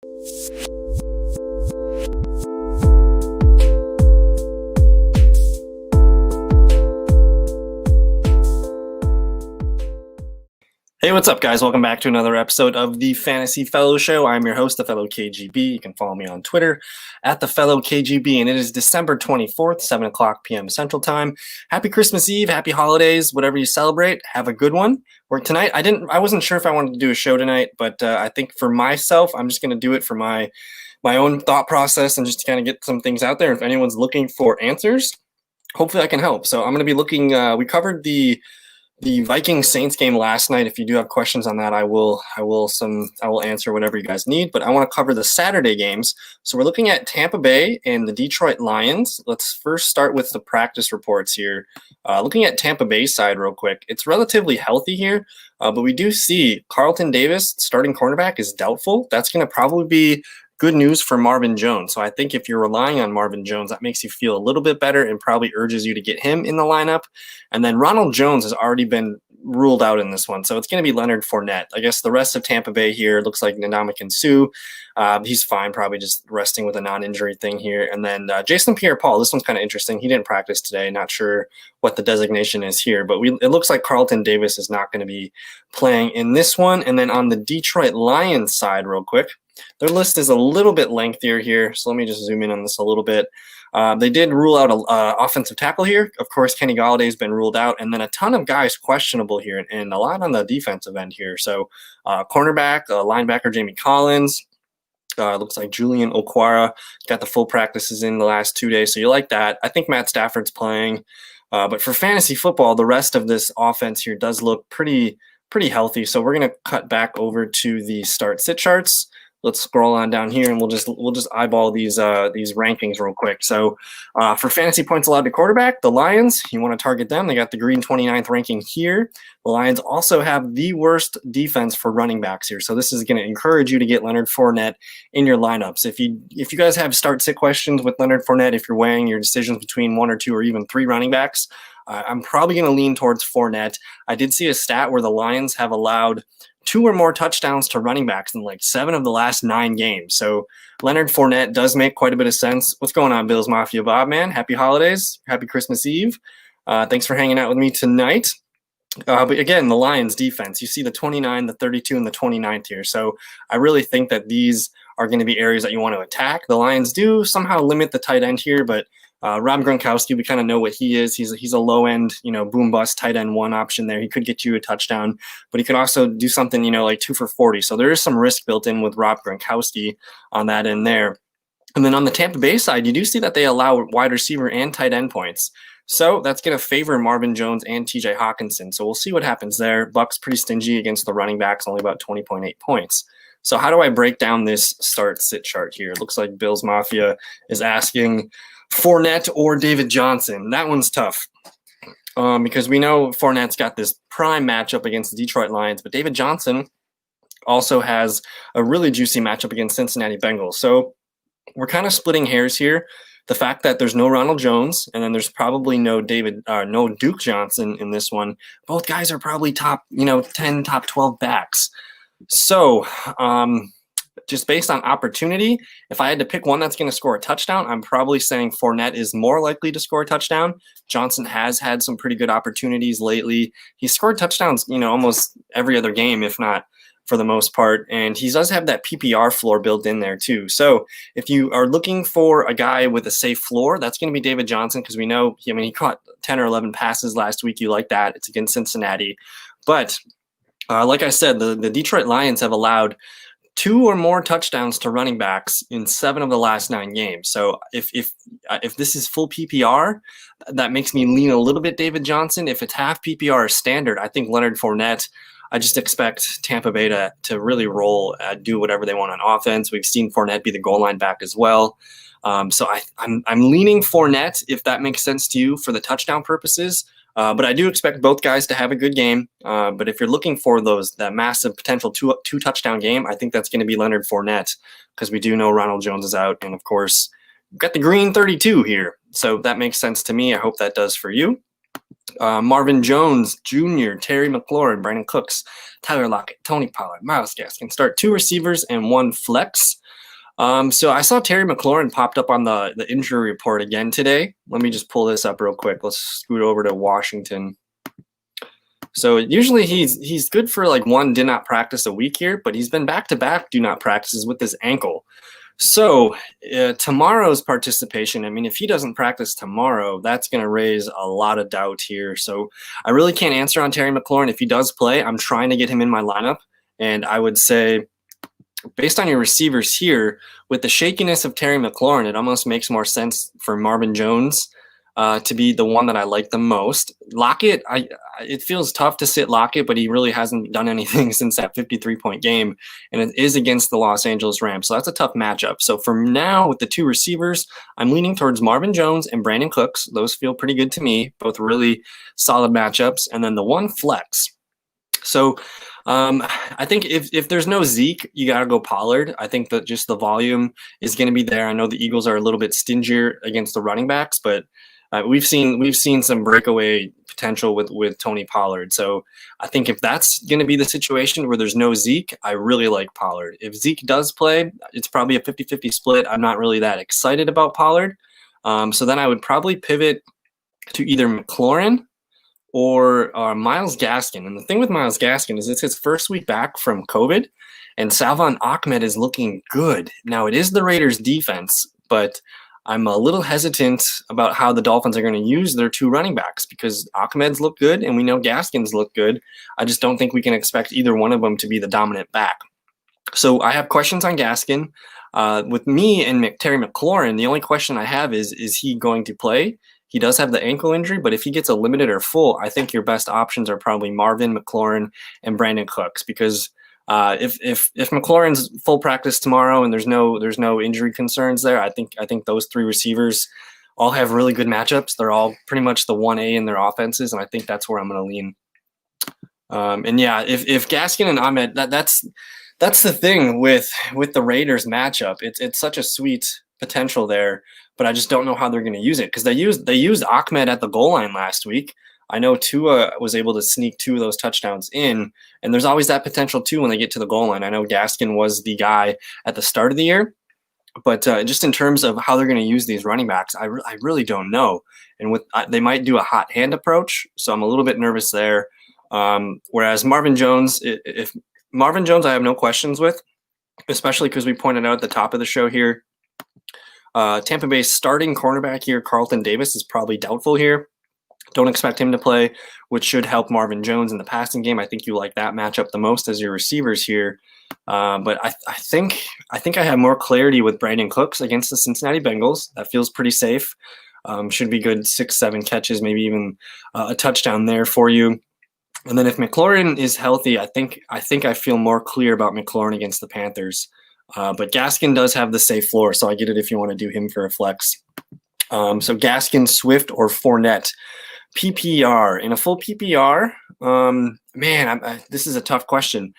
Hey, what's up, guys? Welcome back to another episode of the Fantasy Fellow Show. I'm your host, the Fellow KGB. You can follow me on Twitter at the Fellow KGB, and it is December 24th, 7 o'clock p.m. Central Time. Happy Christmas Eve, happy holidays, whatever you celebrate. Have a good one. Tonight, I wasn't sure if I wanted to do a show tonight, but I think for myself, I'm just going to do it for my own thought process and just to kind of get some things out there. If anyone's looking for answers, hopefully I can help. So I'm going to be looking. We covered the Vikings Saints game last night. If you do have questions on that, I will answer whatever you guys need. But I want to cover the Saturday games. So we're looking at Tampa Bay and the Detroit Lions. Let's first start with the practice reports here. Looking at Tampa Bay side real quick, it's relatively healthy here, but we do see Carlton Davis, starting cornerback, is doubtful. That's going to probably be good news for Marvin Jones. So I think if you're relying on Marvin Jones, that makes you feel a little bit better and probably urges you to get him in the lineup. And then Ronald Jones has already been ruled out in this one. So it's going to be Leonard Fournette. I guess the rest of Tampa Bay here looks like Ndamukong Suh. He's fine, probably just resting with a non-injury thing here. And then Jason Pierre-Paul, this one's kind of interesting. He didn't practice today. Not sure what the designation is here, but it looks like Carlton Davis is not going to be playing in this one. And then on the Detroit Lions side real quick, their list is a little bit lengthier here, so let me just zoom in on this a little bit. They did rule out an offensive tackle here. Of course, Kenny Galladay's been ruled out, and then a ton of guys questionable here, and a lot on the defensive end here. So cornerback, linebacker Jamie Collins, looks like Julian Okwara got the full practices in the last 2 days, so you like that. I think Matt Stafford's playing. But for fantasy football, the rest of this offense here does look pretty healthy, so we're going to cut back over to the start-sit charts. Let's scroll on down here, and we'll just eyeball these rankings real quick. So for fantasy points allowed to quarterback, the Lions, you want to target them. They got the green 29th ranking here. The Lions also have the worst defense for running backs here. So this is going to encourage you to get Leonard Fournette in your lineups. If you guys have start-sit questions with Leonard Fournette, if you're weighing your decisions between 1 or 2 or even 3 running backs, I'm probably going to lean towards Fournette. I did see a stat where the Lions have allowed 2 or more touchdowns to running backs in like 7 of the last 9 games. So Leonard Fournette does make quite a bit of sense. What's going on, Bills Mafia Bob, man? Happy holidays. Happy Christmas Eve. Thanks for hanging out with me tonight. But again, the Lions defense, you see the 29, the 32, and the 29th here. So I really think that these are going to be areas that you want to attack. The Lions do somehow limit the tight end here, but Rob Gronkowski, we kind of know what he is. He's a low-end, boom bust tight end 1 option there. He could get you a touchdown, but he could also do something, like 2 for 40. So there is some risk built in with Rob Gronkowski on that end there. And then on the Tampa Bay side, you do see that they allow wide receiver and tight end points. So that's going to favor Marvin Jones and TJ Hawkinson. So we'll see what happens there. Bucks pretty stingy against the running backs, only about 20.8 points. So how do I break down this start-sit chart here? It looks like Bills Mafia is asking Fournette or David Johnson. That one's tough because we know Fournette's got this prime matchup against the Detroit Lions, but David Johnson also has a really juicy matchup against Cincinnati Bengals. So we're kind of splitting hairs here. The fact that there's no Ronald Jones and then there's probably no Duke Johnson in this one. Both guys are probably top 10, top 12 backs. So just based on opportunity, if I had to pick one that's going to score a touchdown, I'm probably saying Fournette is more likely to score a touchdown. Johnson has had some pretty good opportunities lately. He scored touchdowns, almost every other game, if not for the most part. And he does have that PPR floor built in there too. So if you are looking for a guy with a safe floor, that's going to be David Johnson because we know, he caught 10 or 11 passes last week. You like that. It's against Cincinnati. But like I said, the Detroit Lions have allowed 2 or more touchdowns to running backs in 7 of the last 9 games. So if this is full PPR, that makes me lean a little bit David Johnson. If it's half PPR or standard, I think Leonard Fournette. I just expect Tampa Bay to really roll, do whatever they want on offense. We've seen Fournette be the goal line back as well. So I'm leaning Fournette if that makes sense to you for the touchdown purposes. But I do expect both guys to have a good game. But if you're looking for that massive potential two touchdown game, I think that's going to be Leonard Fournette because we do know Ronald Jones is out. And, of course, we've got the green 32 here. So that makes sense to me. I hope that does for you. Marvin Jones Jr., Terry McLaurin, Brandon Cooks, Tyler Lockett, Tony Pollard, Myles Gaskin. Start 2 receivers and 1 flex. So I saw Terry McLaurin popped up on the injury report again today. Let me just pull this up real quick. Let's scoot over to Washington. So usually he's good for like 1 did not practice a week here, but he's been back-to-back do not practices with his ankle. So tomorrow's participation, I mean, if he doesn't practice tomorrow, that's going to raise a lot of doubt here. So I really can't answer on Terry McLaurin. If he does play, I'm trying to get him in my lineup. And I would say, based on your receivers here, with the shakiness of Terry McLaurin, it almost makes more sense for Marvin Jones to be the one that I like the most. Lockett, it feels tough to sit Lockett, but he really hasn't done anything since that 53-point game, and it is against the Los Angeles Rams, so that's a tough matchup. So for now, with the 2 receivers, I'm leaning towards Marvin Jones and Brandon Cooks. Those feel pretty good to me, both really solid matchups. And then the 1 flex. So I think if there's no Zeke, you got to go Pollard. I think that just the volume is going to be there. I know the Eagles are a little bit stingier against the running backs, but we've seen some breakaway potential with Tony Pollard. So I think if that's going to be the situation where there's no Zeke, I really like Pollard. If Zeke does play, it's probably a 50-50 split. I'm not really that excited about Pollard. So then I would probably pivot to either McLaurin or Myles Gaskin. And the thing with Myles Gaskin is it's his first week back from COVID, and Salvon Ahmed is looking good. Now, it is the Raiders' defense, but I'm a little hesitant about how the Dolphins are going to use their 2 running backs because Ahmed's look good, and we know Gaskin's look good. I just don't think we can expect either one of them to be the dominant back. So I have questions on Gaskin. With me and Terry McLaurin, the only question I have is he going to play? He does have the ankle injury, but if he gets a limited or full, I think your best options are probably Marvin, McLaurin, and Brandon Cooks. Because if McLaurin's full practice tomorrow and there's no injury concerns there, I think those 3 receivers all have really good matchups. They're all pretty much the 1A in their offenses, and I think that's where I'm going to lean. And yeah, if Gaskin and Ahmed, that's the thing with the Raiders matchup. It's such a sweet potential there, but I just don't know how they're going to use it because they used Ahmed at the goal line last week. I know Tua was able to sneak 2 of those touchdowns in, and there's always that potential too when they get to the goal line. I know Gaskin was the guy at the start of the year, but just in terms of how they're going to use these running backs, I really don't know. And they might do a hot hand approach, so I'm a little bit nervous there. Whereas Marvin Jones, if Marvin Jones, I have no questions with, especially because we pointed out at the top of the show here, Tampa Bay's starting cornerback here, Carlton Davis, is probably doubtful here. Don't expect him to play, which should help Marvin Jones in the passing game. I think you like that matchup the most as your receivers here. But I think I have more clarity with Brandon Cooks against the Cincinnati Bengals. That feels pretty safe. Should be good 6-7 catches, maybe even a touchdown there for you. And then if McLaurin is healthy, I think I feel more clear about McLaurin against the Panthers. But Gaskin does have the safe floor, so I get it if you want to do him for a flex. So Gaskin, Swift, or Fournette. PPR. In a full PPR, this is a tough question.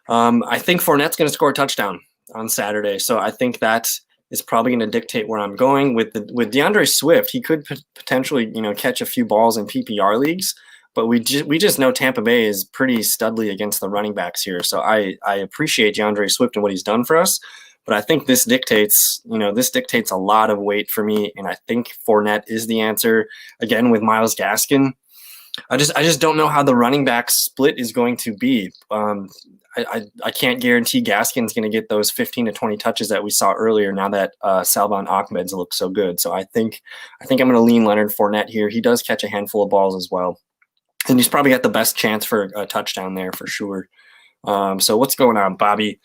I think Fournette's going to score a touchdown on Saturday, so I think that is probably going to dictate where I'm going. With DeAndre Swift, he could potentially catch a few balls in PPR leagues, but we just know Tampa Bay is pretty studly against the running backs here. So I appreciate DeAndre Swift and what he's done for us, but I think this dictates a lot of weight for me, and I think Fournette is the answer. Again, with Myles Gaskin, I just don't know how the running back split is going to be. I can't guarantee Gaskin's going to get those 15 to 20 touches that we saw earlier. Now that Salvon Ahmed's look so good, so I think I'm going to lean Leonard Fournette here. He does catch a handful of balls as well, and he's probably got the best chance for a touchdown there for sure. So what's going on, Bobby?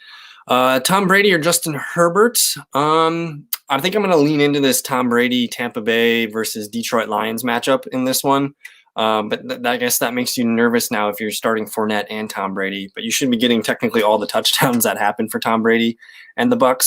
Tom Brady or Justin Herbert? I think I'm going to lean into this Tom Brady, Tampa Bay versus Detroit Lions matchup in this one. But I guess that makes you nervous now if you're starting Fournette and Tom Brady. But you should be getting technically all the touchdowns that happen for Tom Brady and the Bucs.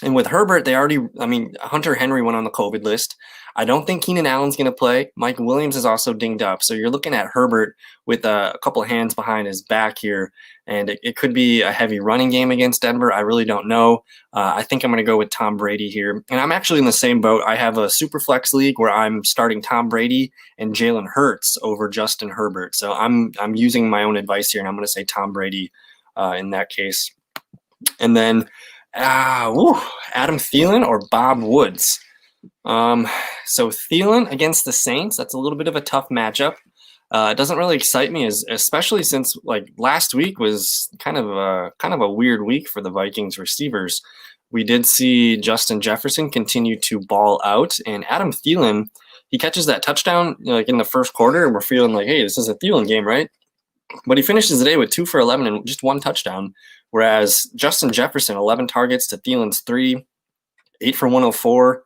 And with Herbert, Hunter Henry went on the COVID list. I don't think Keenan Allen's going to play. Mike Williams is also dinged up. So you're looking at Herbert with a couple of hands behind his back here. And it could be a heavy running game against Denver. I really don't know. I think I'm going to go with Tom Brady here. And I'm actually in the same boat. I have a super flex league where I'm starting Tom Brady and Jalen Hurts over Justin Herbert. So I'm using my own advice here, and I'm going to say Tom Brady in that case. And then Adam Thielen or Bob Woods. So Thielen against the Saints, that's a little bit of a tough matchup. It doesn't really excite me, especially since last week was kind of a weird week for the Vikings receivers. We did see Justin Jefferson continue to ball out, and Adam Thielen, he catches that touchdown in the first quarter, and we're feeling like, hey, this is a Thielen game, right? But he finishes the day with 2 for 11 and just 1 touchdown. Whereas Justin Jefferson, 11 targets to Thielen's 3, 8 for 104.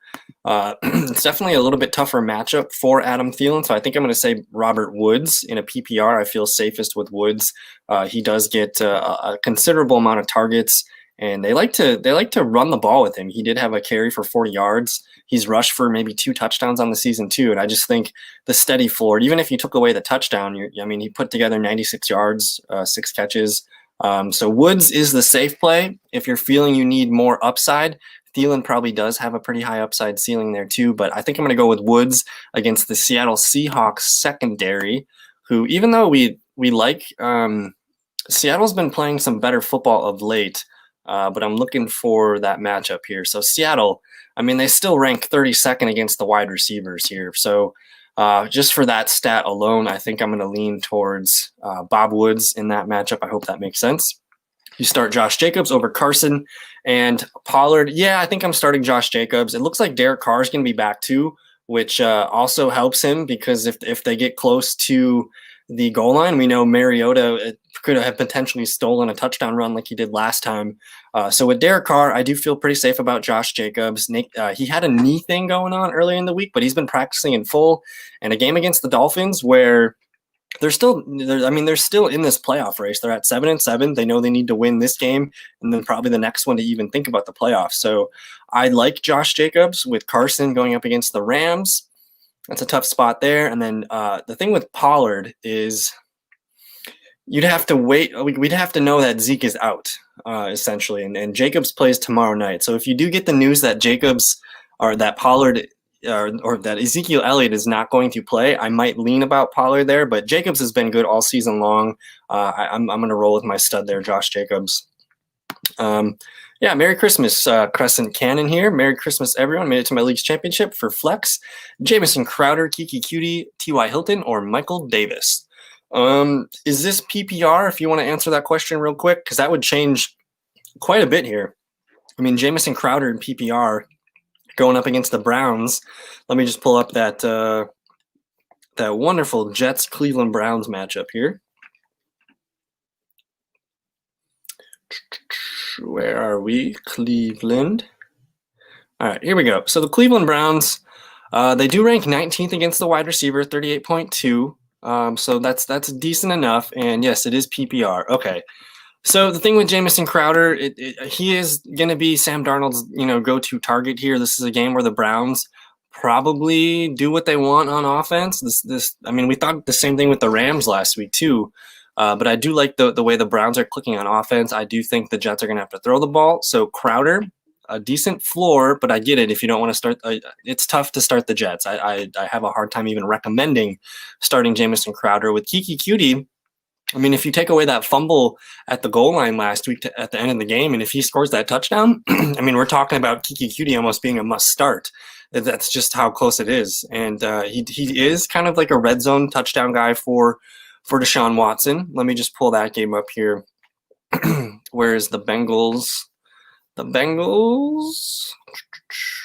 It's definitely a little bit tougher matchup for Adam Thielen. So I think I'm going to say Robert Woods in a PPR. I feel safest with Woods. He does get a considerable amount of targets, and they like to run the ball with him. He did have a carry for 40 yards. He's rushed for maybe 2 touchdowns on the season too. And I just think the steady floor, even if you took away the touchdown, he put together 96 yards, 6 catches. So Woods is the safe play. If you're feeling you need more upside, Thielen probably does have a pretty high upside ceiling there too, but I think I'm going to go with Woods against the Seattle Seahawks secondary, who, even though we like, Seattle's been playing some better football of late, but I'm looking for that matchup here. So Seattle, they still rank 32nd against the wide receivers here. So just for that stat alone, I think I'm going to lean towards Bob Woods in that matchup. I hope that makes sense. You start Josh Jacobs over Carson and Pollard. Yeah, I think I'm starting Josh Jacobs. It looks like Derek Carr is going to be back too, which also helps him because if they get close to the goal line, we know Mariota could have potentially stolen a touchdown run like he did last time. So with Derek Carr, I do feel pretty safe about Josh Jacobs. He had a knee thing going on earlier in the week, but he's been practicing in full. And a game against the Dolphins where they're still in this playoff race. They're at 7-7. They know they need to win this game and then probably the next one to even think about the playoffs. So I like Josh Jacobs with Carson going up against the Rams. That's a tough spot there. And then the thing with Pollard is you'd have to wait. We'd have to know that Zeke is out, essentially. And Jacobs plays tomorrow night. So if you do get the news that Jacobs or that Pollard or that Ezekiel Elliott is not going to play, I might lean about Pollard there. But Jacobs has been good all season long. I'm going to roll with my stud there, Josh Jacobs. Merry Christmas, Crescent Cannon here. Merry Christmas, everyone. Made it to my league's championship for Flex. Jamison Crowder, Kiki Cutie, T.Y. Hilton, or Michael Davis. Is this PPR, if you want to answer that question real quick? Because that would change quite a bit here. Jamison Crowder in PPR going up against the Browns. Let me just pull up that wonderful Jets-Cleveland Browns matchup here. Where are we? Cleveland. All right, here we go. So the Cleveland Browns, they do rank 19th against the wide receiver, 38.2. So that's decent enough. And yes, it is PPR. Okay. So the thing with Jamison Crowder, he is going to be Sam Darnold's go-to target here. This is a game where the Browns probably do what they want on offense. We thought the same thing with the Rams last week too. But I do like the way the Browns are clicking on offense. I do think the Jets are going to have to throw the ball. So Crowder, a decent floor, but I get it if you don't want to start. It's tough to start the Jets. I have a hard time even recommending starting Jamison Crowder. With Kiki Cutie, if you take away that fumble at the goal line last week at the end of the game, and if he scores that touchdown, we're talking about Kiki Cutie almost being a must start. That's just how close it is. And he is kind of like a red zone touchdown guy for Deshaun Watson. Let me just pull that game up here. Where is the Bengals? The Bengals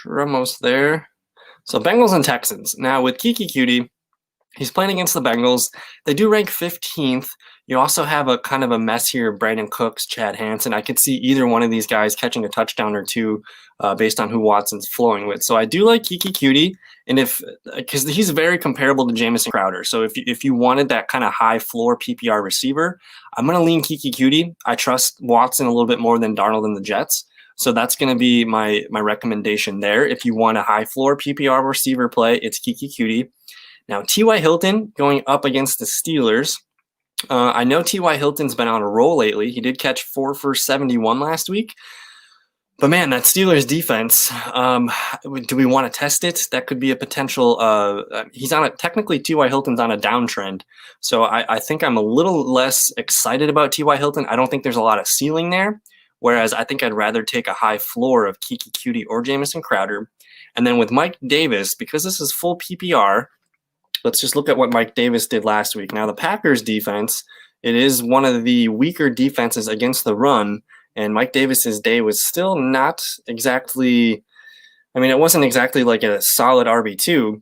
are almost there. So Bengals and Texans. Now with Kiki Cutie, he's playing against the Bengals. They do rank 15th. You also have a kind of a mess here, Brandon Cooks, Chad Hansen. I could see either one of these guys catching a touchdown or two based on who Watson's flowing with. So I do like Kiki Cutie, and because he's very comparable to Jamison Crowder. So if you wanted that kind of high floor PPR receiver, I'm going to lean Kiki Cutie. I trust Watson a little bit more than Darnold and the Jets. So that's going to be my recommendation there. If you want a high floor PPR receiver play, it's Kiki Cutie. Now, T.Y. Hilton going up against the Steelers. I know T.Y. Hilton's been on a roll lately. He did catch 4 for 71 last week. But man, that Steelers defense, do we want to test it? That could be a potential. Technically, T.Y. Hilton's on a downtrend. So I think I'm a little less excited about T.Y. Hilton. I don't think there's a lot of ceiling there. Whereas I think I'd rather take a high floor of Kiki Cutie or Jamison Crowder. And then with Mike Davis, because this is full PPR, let's just look at what Mike Davis did last week. Now, the Packers defense, it is one of the weaker defenses against the run. And Mike Davis's day was still not exactly, it wasn't exactly like a solid RB2.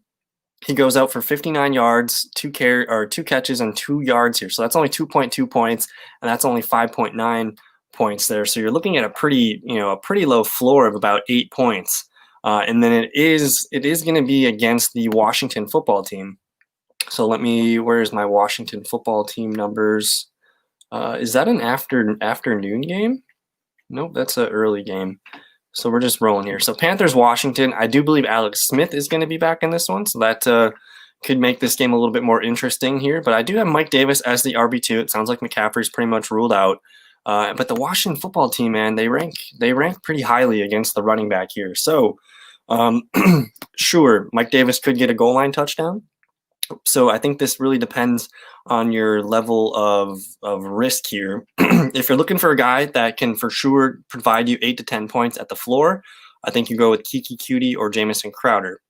He goes out for 59 yards, 2 catches and 2 yards here. So that's only 2.2 points, and that's only 5.9 points there. So you're looking at a pretty low floor of about 8 points. And then it is going to be against the Washington football team. So where's my Washington football team numbers? Is that an afternoon game? Nope, that's an early game. So we're just rolling here. So Panthers, Washington. I do believe Alex Smith is going to be back in this one. So that could make this game a little bit more interesting here. But I do have Mike Davis as the RB2. It sounds like McCaffrey's pretty much ruled out. But the Washington football team, man, they rank pretty highly against the running back here. So sure, Mike Davis could get a goal line touchdown. So I think this really depends on your level of risk here. If you're looking for a guy that can for sure provide you 8 to 10 points at the floor, I think you go with Kiki Cutie or Jamison Crowder.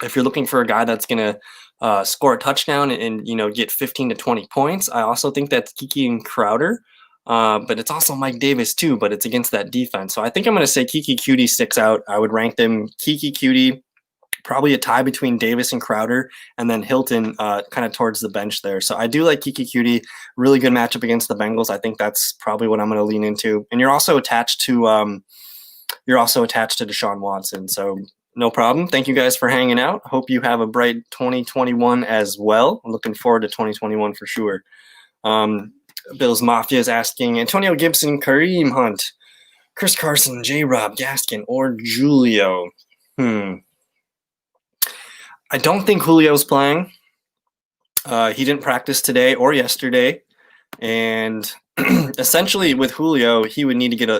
If you're looking for a guy that's going to score a touchdown and get 15 to 20 points, I also think that's Kiki and Crowder. But it's also Mike Davis too, but it's against that defense. So I think I'm going to say Kiki Cutie sticks out. I would rank them Kiki Cutie, probably a tie between Davis and Crowder, and then Hilton kind of towards the bench there. So I do like Kiki Cutie. Really good matchup against the Bengals. I think that's probably what I'm going to lean into. And you're also attached to Deshaun Watson. So no problem. Thank you guys for hanging out. Hope you have a bright 2021 as well. I'm looking forward to 2021 for sure. Bills Mafia is asking Antonio Gibson, Kareem Hunt, Chris Carson, J-Rob, Gaskin, or Julio. I don't think Julio's playing. He didn't practice today or yesterday. And essentially with Julio, he would need to get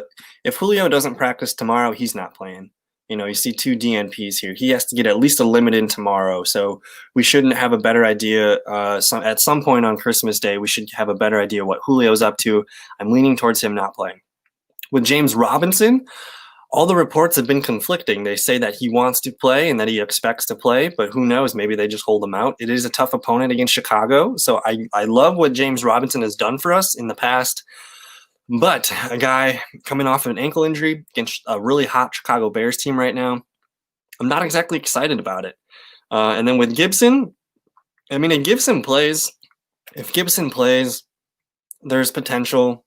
if Julio doesn't practice tomorrow, he's not playing. You see 2 DNPs here. He has to get at least a limit in tomorrow. So we shouldn't have a better idea. At some point on Christmas Day, we should have a better idea what Julio's up to. I'm leaning towards him not playing. With James Robinson, all the reports have been conflicting. They say that he wants to play and that he expects to play, but who knows? Maybe they just hold him out. It is a tough opponent against Chicago. So I love what James Robinson has done for us in the past. But a guy coming off of an ankle injury against a really hot Chicago Bears team right now, I'm not exactly excited about it. And then with Gibson, if Gibson plays, there's potential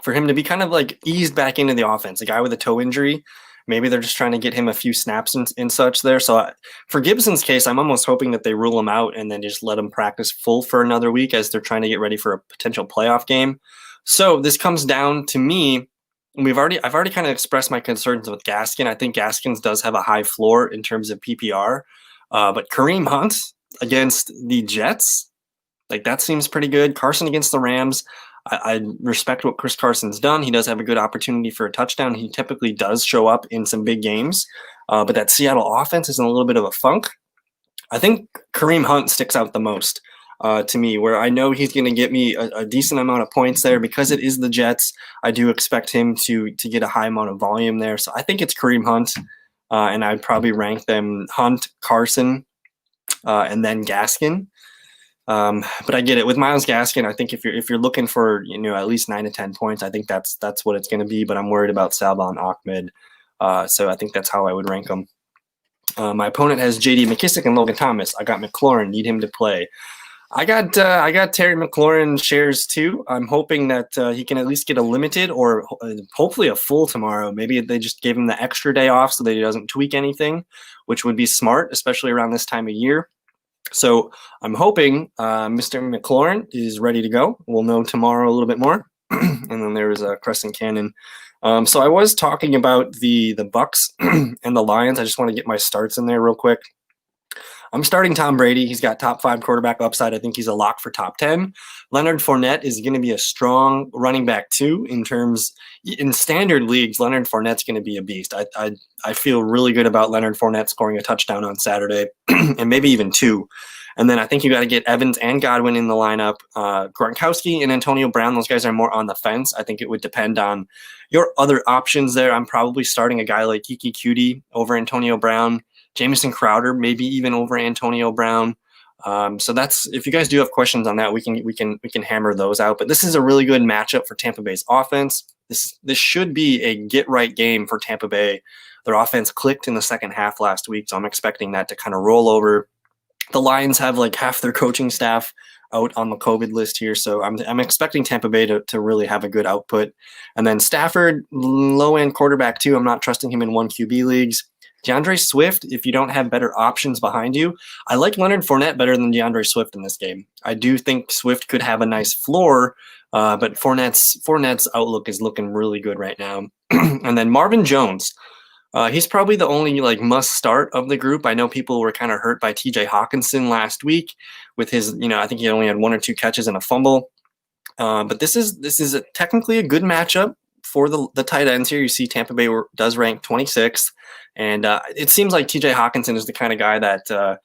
for him to be kind of like eased back into the offense. A guy with a toe injury, maybe they're just trying to get him a few snaps and such there. So for Gibson's case, I'm almost hoping that they rule him out and then just let him practice full for another week as they're trying to get ready for a potential playoff game. So this comes down to me. I've already kind of expressed my concerns with Gaskin. I think Gaskins does have a high floor in terms of PPR, but Kareem Hunt against the Jets, that seems pretty good. Carson against the Rams. I respect what Chris Carson's done. He does have a good opportunity for a touchdown. He typically does show up in some big games, but that Seattle offense is in a little bit of a funk. I think Kareem Hunt sticks out the most to me, where I know he's going to get me a decent amount of points there because it is the Jets. I do expect him to get a high amount of volume there. So I think it's Kareem Hunt, and I'd probably rank them Hunt, Carson, and then Gaskin. But I get it with Myles Gaskin. I think if you're looking for at least 9 to 10 points, I think that's what it's going to be. But I'm worried about Salvon Ahmed, so I think that's how I would rank them. My opponent has J.D. McKissick and Logan Thomas. I got McLaurin. Need him to play. I got Terry McLaurin shares too. I'm hoping that he can at least get a limited or hopefully a full tomorrow. Maybe they just gave him the extra day off so that he doesn't tweak anything, which would be smart, especially around this time of year. So I'm hoping Mr. McLaurin is ready to go. We'll know tomorrow a little bit more. and then there was Crescent Cannon. So I was talking about the Bucks and the Lions. I just want to get my starts in there real quick. I'm starting Tom Brady. He's got top 5 quarterback upside. I think he's a lock for top 10. Leonard Fournette is going to be a strong running back too. In standard leagues, Leonard Fournette's going to be a beast. I feel really good about Leonard Fournette scoring a touchdown on Saturday and maybe even 2. And then I think you got to get Evans and Godwin in the lineup. Gronkowski and Antonio Brown, those guys are more on the fence. I think it would depend on your other options there. I'm probably starting a guy like Kiki Cutie over Antonio Brown. Jamison Crowder, maybe even over Antonio Brown. So that's, if you guys do have questions on that, we can hammer those out. But this is a really good matchup for Tampa Bay's offense. This should be a get right game for Tampa Bay. Their offense clicked in the second half last week, so I'm expecting that to kind of roll over. The Lions have like half their coaching staff out on the COVID list here, so I'm expecting Tampa Bay to really have a good output. And then Stafford, low end quarterback too. I'm not trusting him in 1 QB leagues. DeAndre Swift, if you don't have better options behind you, I like Leonard Fournette better than DeAndre Swift in this game. I do think Swift could have a nice floor, but Fournette's outlook is looking really good right now. And then Marvin Jones, he's probably the only like must start of the group. I know people were kind of hurt by TJ Hawkinson last week with his, I think he only had 1 or 2 catches and a fumble. But this is technically a good matchup for the tight ends here. You see Tampa Bay does rank 26th. And it seems like TJ Hawkinson is the kind of guy that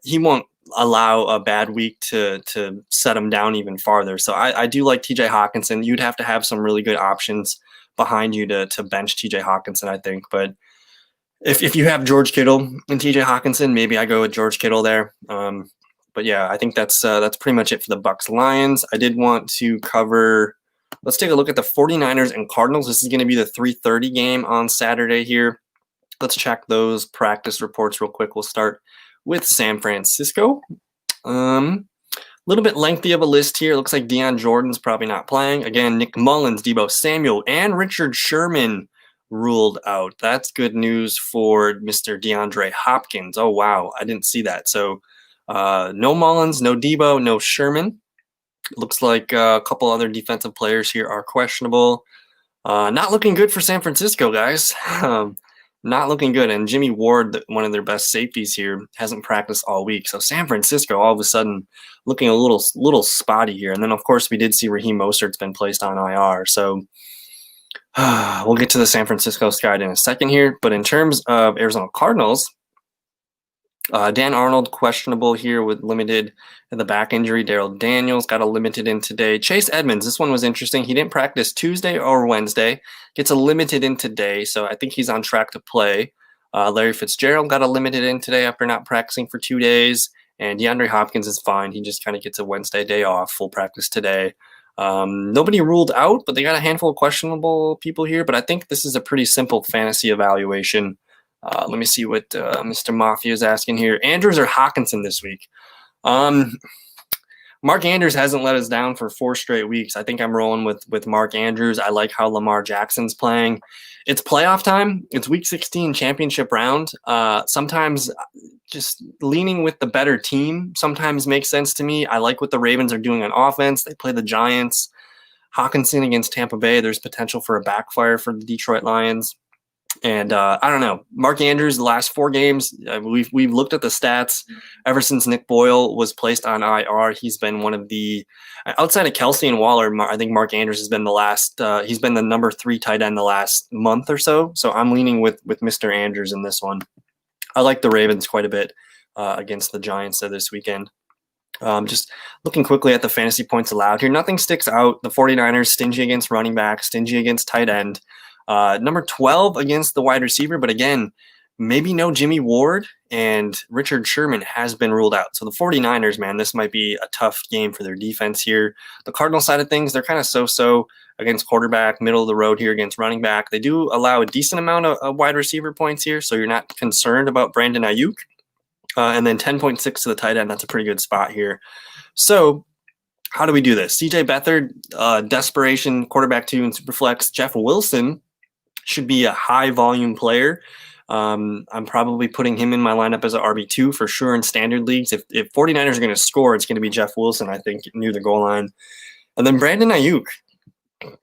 he won't allow a bad week to set him down even farther. So I do like TJ Hawkinson. You'd have to have some really good options behind you to bench TJ Hawkinson, I think. But if you have George Kittle and TJ Hawkinson, maybe I go with George Kittle there. But yeah, I think that's pretty much it for the Bucks Lions. I did want to cover. Let's take a look at the 49ers and Cardinals. This is going to be the 3:30 game on Saturday here. Let's check those practice reports real quick. We'll start with San Francisco. A little bit lengthy of a list here. Looks like Deion Jordan's probably not playing. Again, Nick Mullins, Deebo Samuel, and Richard Sherman ruled out. That's good news for Mr. DeAndre Hopkins. Oh, wow. I didn't see that. So no Mullins, no Deebo, no Sherman. Looks like a couple other defensive players here are questionable. Not looking good for San Francisco, guys. Not looking good. And Jimmy Ward, one of their best safeties here, hasn't practiced all week. So San Francisco all of a sudden looking a little spotty here. And then, of course, we did see Raheem Mostert's been placed on IR. So we'll get to the San Francisco side in a second here. But in terms of Arizona Cardinals, Dan Arnold questionable here with limited in the back injury. Daryl Daniels got a limited in today. Chase Edmonds, this one was interesting. He didn't practice Tuesday or Wednesday. Gets a limited in today, so I think he's on track to play. Larry Fitzgerald got a limited in today after not practicing for 2 days. And DeAndre Hopkins is fine. He just kind of gets a Wednesday day off, full practice today. Nobody ruled out, but they got a handful of questionable people here. But I think this is a pretty simple fantasy evaluation. Let me see what Mr. Mafia is asking here. Andrews or Hawkinson this week? Mark Andrews hasn't let us down for 4 straight weeks. I think I'm rolling with Mark Andrews. I like how Lamar Jackson's playing. It's playoff time. It's week 16 championship round. Sometimes just leaning with the better team sometimes makes sense to me. I like what the Ravens are doing on offense. They play the Giants. Hawkinson against Tampa Bay, there's potential for a backfire for the Detroit Lions. And I don't know, Mark Andrews, the last 4 games, we've looked at the stats. Ever since Nick Boyle was placed on IR, he's been one of the, outside of Kelsey and Waller, I think Mark Andrews has been he's been the number 3 tight end the last month or so. So I'm leaning with Mr. Andrews in this one. I like the Ravens quite a bit against the Giants this weekend. Just looking quickly at the fantasy points allowed here, nothing sticks out. The 49ers, stingy against running back, stingy against tight end. Number 12 against the wide receiver, but again, maybe no Jimmy Ward, and Richard Sherman has been ruled out. So the 49ers, man, this might be a tough game for their defense here. The Cardinals side of things, they're kind of so-so against quarterback, middle of the road here against running back. They do allow a decent amount of wide receiver points here, so you're not concerned about Brandon Ayuk. And then 10.6 to the tight end, that's a pretty good spot here. So how do we do this? CJ Beathard, desperation, quarterback 2 in Superflex. Jeff Wilson should be a high volume player. I'm probably putting him in my lineup as an RB2 for sure in standard leagues. If 49ers are going to score, it's going to be Jeff Wilson, I think, near the goal line. And then Brandon Ayuk.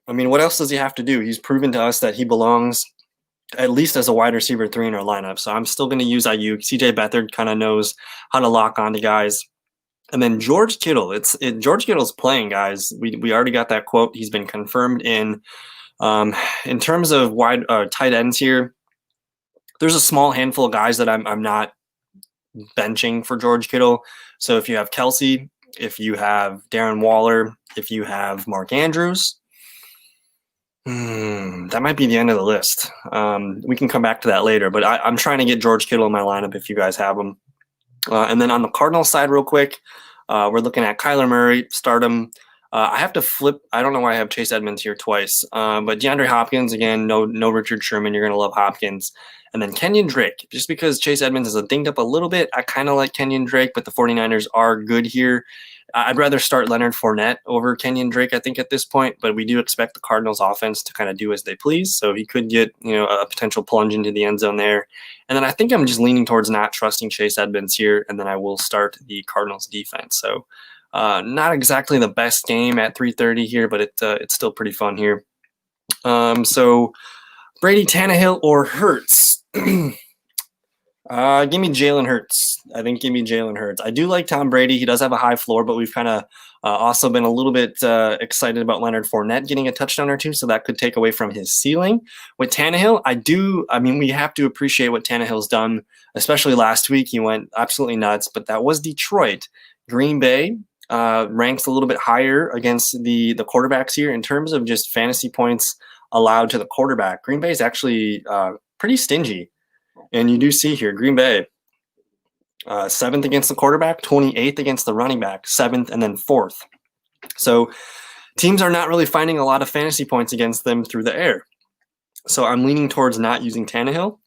I mean, what else does he have to do? He's proven to us that he belongs at least as a wide receiver 3 in our lineup. So I'm still going to use Ayuk. CJ Beathard kind of knows how to lock onto guys. And then George Kittle. George Kittle's playing, guys. We already got that quote. He's been confirmed in. In terms of wide tight ends here, there's a small handful of guys that I'm not benching for George Kittle. So if you have Kelsey, if you have Darren Waller, if you have Mark Andrews, that might be the end of the list. We can come back to that later, but I'm trying to get George Kittle in my lineup if you guys have him. And then on the Cardinals side, real quick, we're looking at Kyler Murray, start him. I have to flip. I don't know why I have Chase Edmonds here twice. But DeAndre Hopkins, again, no Richard Sherman. You're going to love Hopkins. And then Kenyon Drake. Just because Chase Edmonds is dinged up a little bit, I kind of like Kenyon Drake, but the 49ers are good here. I'd rather start Leonard Fournette over Kenyon Drake, I think, at this point. But we do expect the Cardinals offense to kind of do as they please. So he could get, a potential plunge into the end zone there. And then I think I'm just leaning towards not trusting Chase Edmonds here. And then I will start the Cardinals defense. So not exactly the best game at 3:30 here, but it's still pretty fun here. So Brady, Tannehill, or Hurts? Give me Jalen Hurts. I think give me Jalen Hurts. I do like Tom Brady. He does have a high floor, but we've kind of also been a little bit excited about Leonard Fournette getting a touchdown or two, so that could take away from his ceiling. With Tannehill, we have to appreciate what Tannehill's done, especially last week. He went absolutely nuts, but that was Detroit. Green Bay ranks a little bit higher against the quarterbacks here in terms of just fantasy points allowed to the quarterback. Green Bay is actually pretty stingy. And you do see here, Green Bay, 7th against the quarterback, 28th against the running back, 7th, and then 4th. So teams are not really finding a lot of fantasy points against them through the air. So I'm leaning towards not using Tannehill.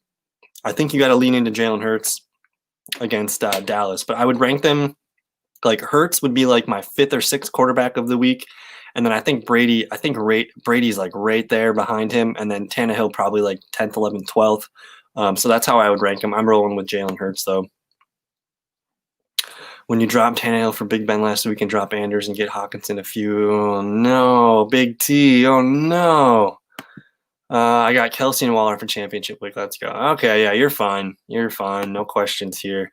I think you got to lean into Jalen Hurts against Dallas. But I would rank them like Hurts would be like my 5th or 6th quarterback of the week. And then I think Brady's like right there behind him. And then Tannehill probably like 10th, 11th, 12th. So that's how I would rank him. I'm rolling with Jalen Hurts, though. When you drop Tannehill for Big Ben last week and drop Anders and get Hawkinson a few, oh no, Big T, oh no. I got Kelsey and Waller for championship week. Let's go. Okay, yeah, you're fine. You're fine. No questions here.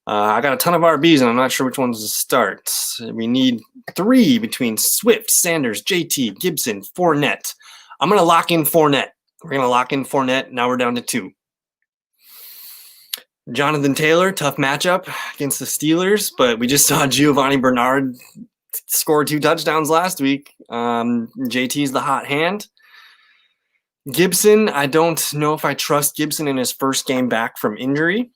I got a ton of RBs, and I'm not sure which ones to start. We need 3 between Swift, Sanders, JT, Gibson, Fournette. I'm going to lock in Fournette. We're going to lock in Fournette. Now we're down to 2. Jonathan Taylor, tough matchup against the Steelers, but we just saw Giovanni Bernard score 2 touchdowns last week. JT's the hot hand. Gibson, I don't know if I trust Gibson in his first game back from injury.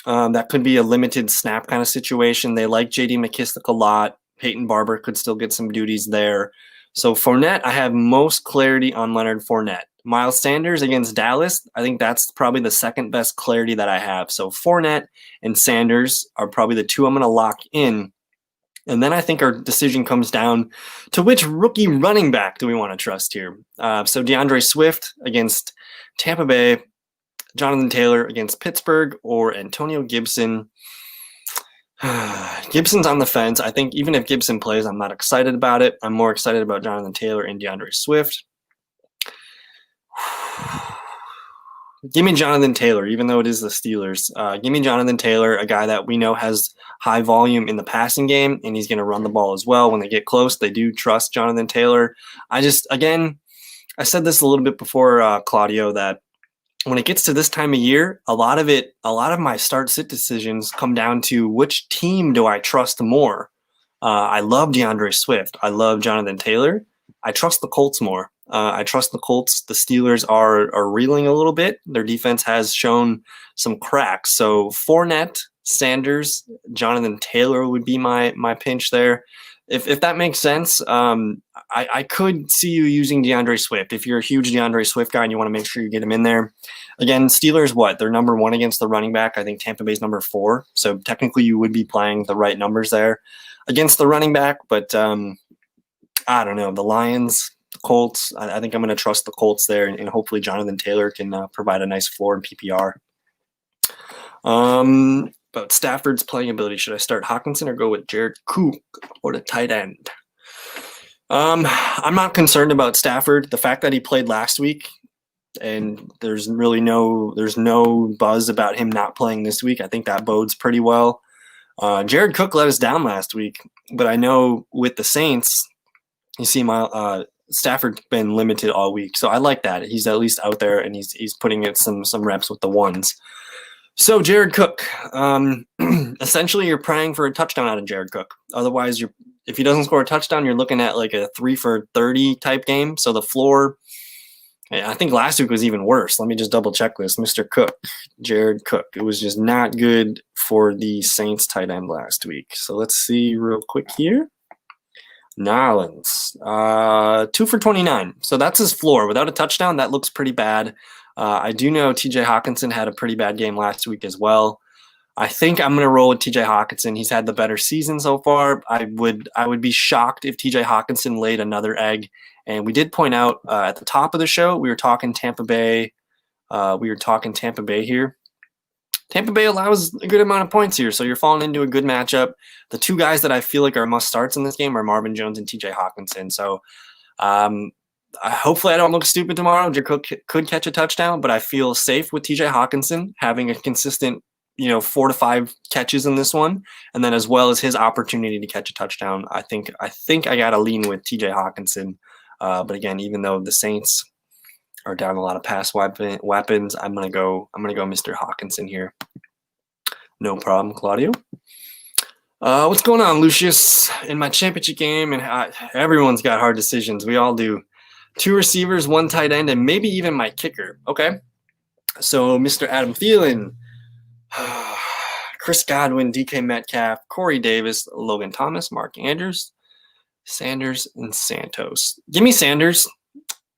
That could be a limited snap kind of situation. They like J.D. McKissick a lot. Peyton Barber could still get some duties there. So Fournette, I have most clarity on Leonard Fournette. Miles Sanders against Dallas, I think that's probably the second best clarity that I have. So Fournette and Sanders are probably the 2 I'm going to lock in. And then I think our decision comes down to which rookie running back do we want to trust here. So DeAndre Swift against Tampa Bay, Jonathan Taylor against Pittsburgh, or Antonio Gibson. Gibson's on the fence. I think even if Gibson plays, I'm not excited about it. I'm more excited about Jonathan Taylor and DeAndre Swift. Give me Jonathan Taylor, even though it is the Steelers. Give me Jonathan Taylor, a guy that we know has high volume in the passing game, and he's going to run the ball as well. When they get close, they do trust Jonathan Taylor. I said this a little bit before, Claudio, that when it gets to this time of year, a lot of my start-sit decisions come down to which team do I trust more. I love DeAndre Swift. I love Jonathan Taylor. I trust the Colts more. I trust the Colts. The Steelers are reeling a little bit. Their defense has shown some cracks. So Fournette, Sanders, Jonathan Taylor would be my pinch there. If that makes sense, I could see you using DeAndre Swift. If you're a huge DeAndre Swift guy and you want to make sure you get him in there. Again, Steelers, they're number 1 against the running back. I think Tampa Bay's number 4. So technically you would be playing the right numbers there against the running back. But I don't know. The Lions, the Colts, I think I'm going to trust the Colts there. And hopefully Jonathan Taylor can provide a nice floor in PPR. But Stafford's playing ability, should I start Hawkinson or go with Jared Cook or the tight end? I'm not concerned about Stafford. The fact that he played last week and there's no buzz about him not playing this week, I think that bodes pretty well. Jared Cook let us down last week, but I know with the Saints, you see my Stafford's been limited all week, so I like that. He's at least out there and he's putting in some reps with the ones. So Jared Cook, essentially, you're praying for a touchdown out of Jared Cook. Otherwise, if he doesn't score a touchdown, you're looking at like a 3 for 30 type game. So the floor, I think last week was even worse. Let me just double check this. Mr. Cook, Jared Cook. It was just not good for the Saints tight end last week. So let's see real quick here. Nolans, 2 for 29. So that's his floor. Without a touchdown, that looks pretty bad. I do know TJ Hawkinson had a pretty bad game last week as well. I think I'm going to roll with TJ Hawkinson. He's had the better season so far. I would be shocked if TJ Hawkinson laid another egg. And we did point out at the top of the show, we were talking Tampa Bay. Here. Tampa Bay allows a good amount of points here, so you're falling into a good matchup. The two guys that I feel like are must starts in this game are Marvin Jones and TJ Hawkinson. So hopefully I don't look stupid tomorrow. Jared Cook could catch a touchdown, but I feel safe with TJ Hawkinson having a consistent 4 to 5 catches in this one, and then as well as his opportunity to catch a touchdown. I think I got to lean with TJ Hawkinson. But again, even though the Saints are down a lot of pass weapons, I'm gonna go Mr. Hawkinson here. No problem, Claudio. What's going on, Lucius? In my championship game, and everyone's got hard decisions. We all do. 2 receivers, 1 tight end, and maybe even my kicker. Okay, so Mr. Adam Thielen, Chris Godwin, DK Metcalf, Corey Davis, Logan Thomas, Mark Andrews, Sanders, and Santos. Give me Sanders.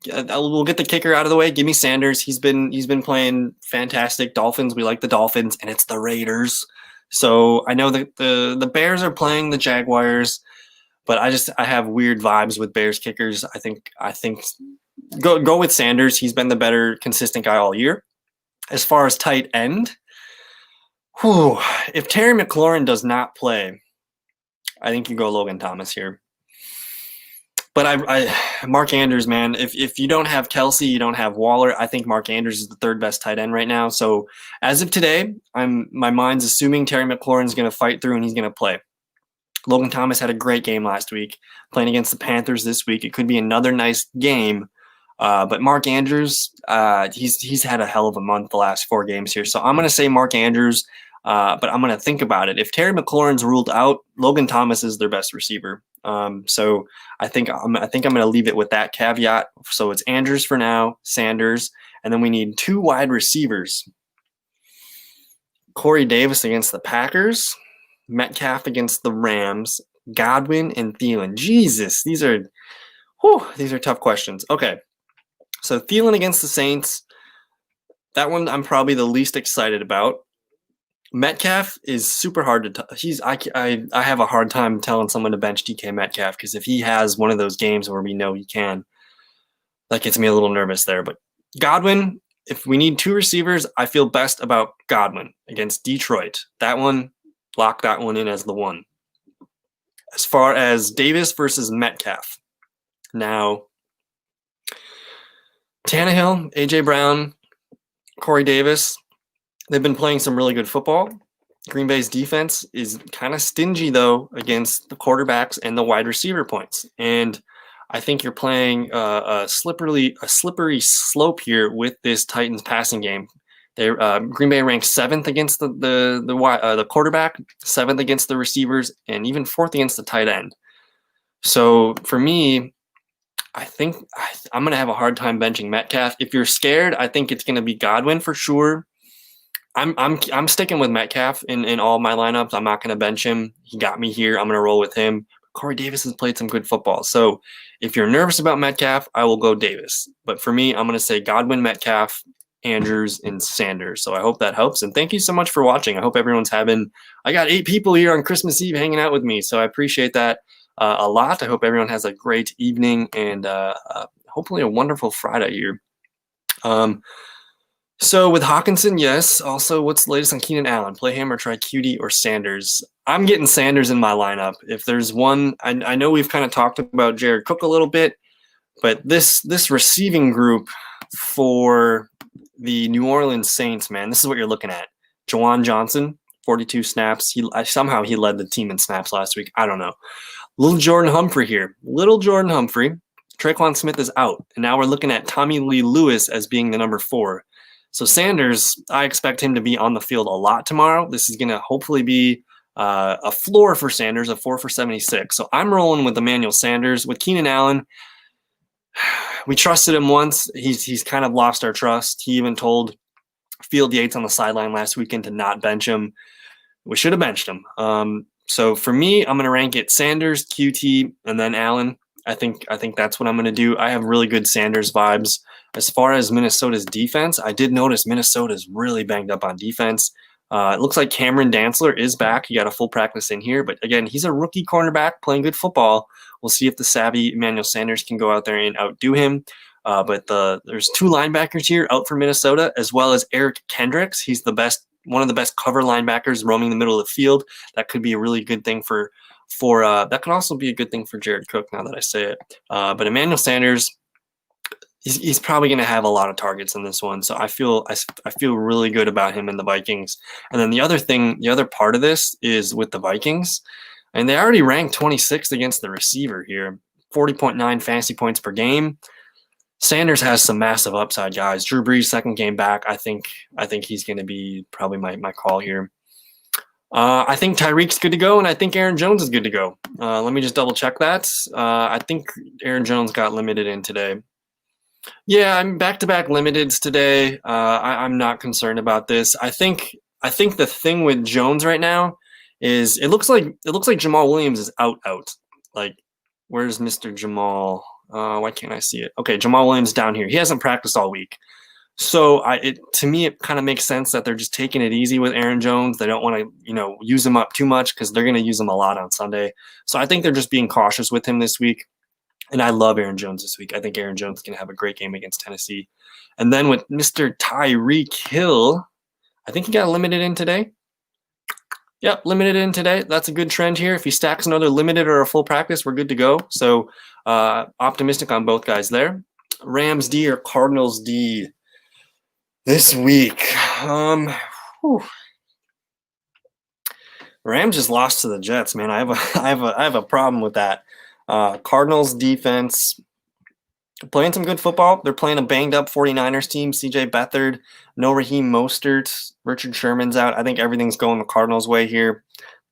We'll get the kicker out of the way. Give me Sanders. He's been playing fantastic. Dolphins. We like the Dolphins, and it's the Raiders. So I know that the Bears are playing the Jaguars, but I have weird vibes with Bears kickers. I think go with Sanders. He's been the better consistent guy all year. As far as tight end, if Terry McLaurin does not play, I think you go Logan Thomas here. But Mark Andrews, man, if you don't have Kelsey, you don't have Waller, I think Mark Andrews is the 3rd best tight end right now. So as of today, my mind's assuming Terry McLaurin's going to fight through and he's going to play. Logan Thomas had a great game last week, playing against the Panthers this week. It could be another nice game. But Mark Andrews, he's had a hell of a month the last 4 games here. So I'm going to say Mark Andrews, but I'm going to think about it. If Terry McLaurin's ruled out, Logan Thomas is their best receiver. So I think I'm going to leave it with that caveat. So it's Andrews for now, Sanders, and then we need 2 wide receivers. Corey Davis against the Packers, Metcalf against the Rams, Godwin and Thielen. Jesus, these are tough questions. Okay, so Thielen against the Saints. That one I'm probably the least excited about. Metcalf is super hard to I have a hard time telling someone to bench DK Metcalf because if he has one of those games where we know he can, that gets me a little nervous there. But Godwin, if we need 2 receivers, I feel best about Godwin against Detroit. That one, lock that one in as the one. As far as Davis versus Metcalf, now Tannehill, AJ Brown, Corey Davis, they've been playing some really good football. Green Bay's defense is kind of stingy, though, against the quarterbacks and the wide receiver points. And I think you're playing a slippery slope here with this Titans passing game. Green Bay ranked 7th against the quarterback, 7th against the receivers, and even 4th against the tight end. So for me, I think I'm going to have a hard time benching Metcalf. If you're scared, I think it's going to be Godwin for sure. I'm sticking with Metcalf in all my lineups. I'm not going to bench him. He got me here. I'm going to roll with him. Corey Davis has played some good football. So if you're nervous about Metcalf, I will go Davis. But for me, I'm going to say Godwin, Metcalf, Andrews, and Sanders. So I hope that helps. And thank you so much for watching. I hope everyone's I got 8 people here on Christmas Eve hanging out with me. So I appreciate that a lot. I hope everyone has a great evening and hopefully a wonderful Friday here. So with Hawkinson, yes. Also, what's the latest on Keenan Allen? Play him or try Cutie or Sanders? I'm getting Sanders in my lineup. If there's one, I know we've kind of talked about Jared Cook a little bit, but this receiving group for the New Orleans Saints, man, this is what you're looking at. Jawan Johnson, 42 snaps. Somehow he led the team in snaps last week. I don't know. Little Jordan Humphrey here. Little Jordan Humphrey. Traquan Smith is out, and now we're looking at Tommy Lee Lewis as being the number 4. So Sanders, I expect him to be on the field a lot tomorrow. This is going to hopefully be a floor for Sanders, a 4 for 76. So I'm rolling with Emmanuel Sanders. With Keenan Allen, we trusted him once. He's kind of lost our trust. He even told Field Yates on the sideline last weekend to not bench him. We should have benched him. So for me, I'm going to rank it Sanders, QT, and then Allen. I think that's what I'm going to do. I have really good Sanders vibes. As far as Minnesota's defense, I did notice Minnesota's really banged up on defense. It looks like Cameron Dantzler is back. He got a full practice in here, but again, he's a rookie cornerback playing good football. We'll see if the savvy Emmanuel Sanders can go out there and outdo him. But there's 2 linebackers here out for Minnesota, as well as Eric Kendricks. He's one of the best cover linebackers roaming the middle of the field. That could be a really good thing for that can also be a good thing for Jared Cook now that I say it. But Emmanuel Sanders, he's probably going to have a lot of targets in this one. So I feel really good about him in the Vikings. And then the other part of this is with the Vikings, and they already ranked 26th against the receiver here, 40.9 fantasy points per game. Sanders has some massive upside, guys. Drew Brees' second game back. I think he's going to be probably my call here. I think Tyreek's good to go, and I think Aaron Jones is good to go. Let me just double check that. I think Aaron Jones got limited in today. Yeah, I'm back-to-back limiteds today. I'm not concerned about this. I think the thing with Jones right now is it looks like Jamal Williams is out. Like, where's Mr. Jamal? Why can't I see it? Okay, Jamal Williams down here. He hasn't practiced all week. So to me, it kind of makes sense that they're just taking it easy with Aaron Jones. They don't want to, use him up too much because they're going to use him a lot on Sunday. So I think they're just being cautious with him this week. And I love Aaron Jones this week. I think Aaron Jones is going to have a great game against Tennessee. And then with Mr. Tyreek Hill, I think he got limited in today. Yep, limited in today. That's a good trend here. If he stacks another limited or a full practice, we're good to go. So optimistic on both guys there. Rams D or Cardinals D this week. Rams just lost to the Jets, man. I have a problem with that. Cardinals defense playing some good football. They're playing a banged up 49ers team. CJ Beathard, no Raheem Mostert, Richard Sherman's out. I think everything's going the Cardinals' way here.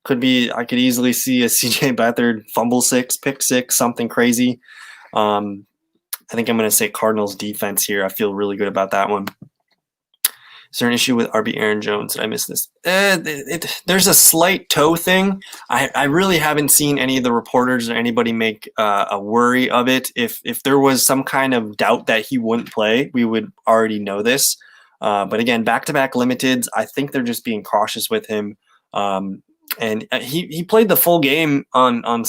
I could easily see a CJ Beathard fumble 6, pick 6, something crazy. I think I'm going to say Cardinals defense here. I feel really good about that one. Is there an issue with RB Aaron Jones? Did I miss this? There's a slight toe thing. I really haven't seen any of the reporters or anybody make a worry of it. If there was some kind of doubt that he wouldn't play, we would already know this. But again, back-to-back limiteds, I think they're just being cautious with him. And he played the full game on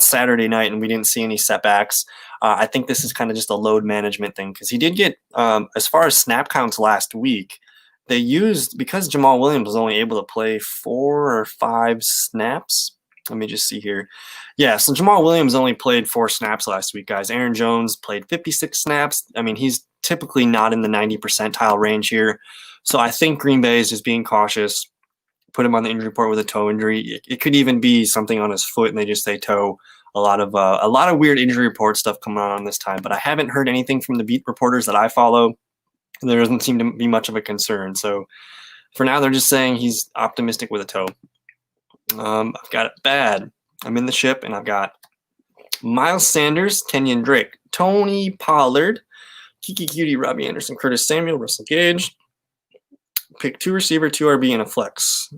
Saturday night, and we didn't see any setbacks. I think this is kind of just a load management thing because he did get, as far as snap counts last week, they used, because Jamal Williams was only able to play 4 or 5 snaps. Let me just see here. Yeah, so Jamal Williams only played 4 snaps last week, guys. Aaron Jones played 56 snaps. I mean, he's typically not in the 90 percentile range here. So I think Green Bay is just being cautious. Put him on the injury report with a toe injury. It could even be something on his foot, and they just say toe. A lot of weird injury report stuff coming on this time, but I haven't heard anything from the beat reporters that I follow. There doesn't seem to be much of a concern. So for now, they're just saying he's optimistic with a toe. I've got it bad. I'm in the ship, and I've got Miles Sanders, Kenyon Drake, Tony Pollard, Kiki Cutie, Robbie Anderson, Curtis Samuel, Russell Gage. Pick 2 receiver, 2 RB, and a flex.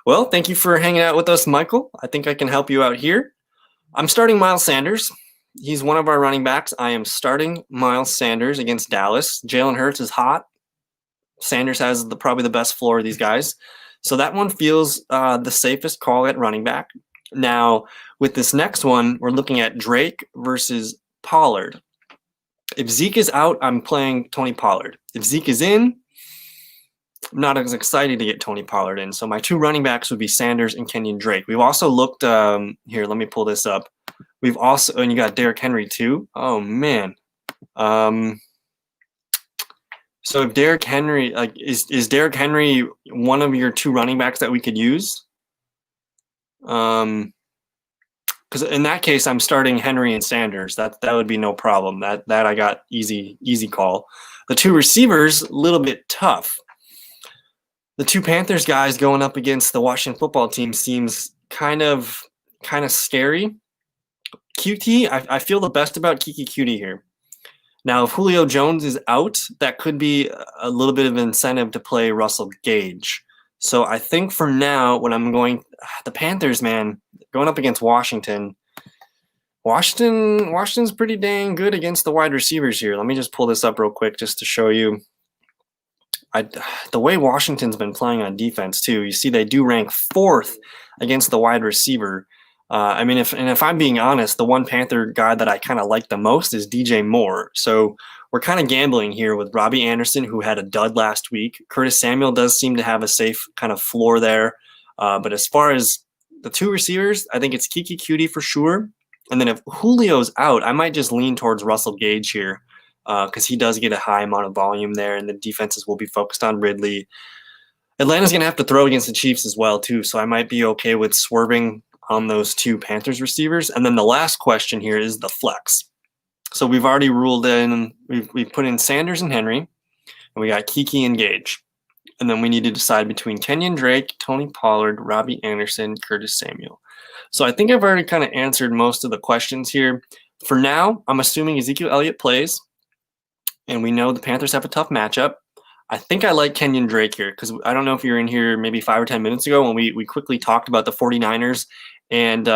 Well, thank you for hanging out with us, Michael. I think I can help you out here. I'm starting Miles Sanders. He's one of our running backs. I am starting Miles Sanders against Dallas. Jalen Hurts is hot. Sanders has probably the best floor of these guys. So that one feels the safest call at running back. Now, with this next one, we're looking at Drake versus Pollard. If Zeke is out, I'm playing Tony Pollard. If Zeke is in, I'm not as excited to get Tony Pollard in. So my two running backs would be Sanders and Kenyon Drake. We've also looked here. Let me pull this up. We've also, and you got Derrick Henry too. Oh man. So if Derrick Henry, like, is Derrick Henry one of your two running backs that we could use? Because in that case, I'm starting Henry and Sanders. That would be no problem. That I got easy call. The two receivers, a little bit tough. The two Panthers guys going up against the Washington football team seems kind of scary. QT, I feel the best about Kiki QT here. Now, if Julio Jones is out, that could be a little bit of incentive to play Russell Gage. So I think for now, when I'm going, the Panthers, man, going up against Washington. Washington's pretty dang good against the wide receivers here. Let me just pull this up real quick just to show you. The way Washington's been playing on defense too, you see they do rank 4th against the wide receiver. I mean, if I'm being honest, the one Panther guy that I kind of like the most is DJ Moore. So we're kind of gambling here with Robbie Anderson, who had a dud last week. Curtis Samuel does seem to have a safe kind of floor there. But as far as the two receivers, I think it's Kiki QT for sure. And then if Julio's out, I might just lean towards Russell Gage here because he does get a high amount of volume there, and the defenses will be focused on Ridley. Atlanta's going to have to throw against the Chiefs as well, too, so I might be okay with swerving on those two Panthers receivers. And then the last question here is the flex. So we've already ruled in, we've put in Sanders and Henry, and we got Kiki and Gage. And then we need to decide between Kenyon Drake, Tony Pollard, Robbie Anderson, Curtis Samuel. So I think I've already kind of answered most of the questions here. For now, I'm assuming Ezekiel Elliott plays, and we know the Panthers have a tough matchup. I think I like Kenyon Drake here because I don't know if you're in here maybe 5 or 10 minutes ago when we quickly talked about the 49ers and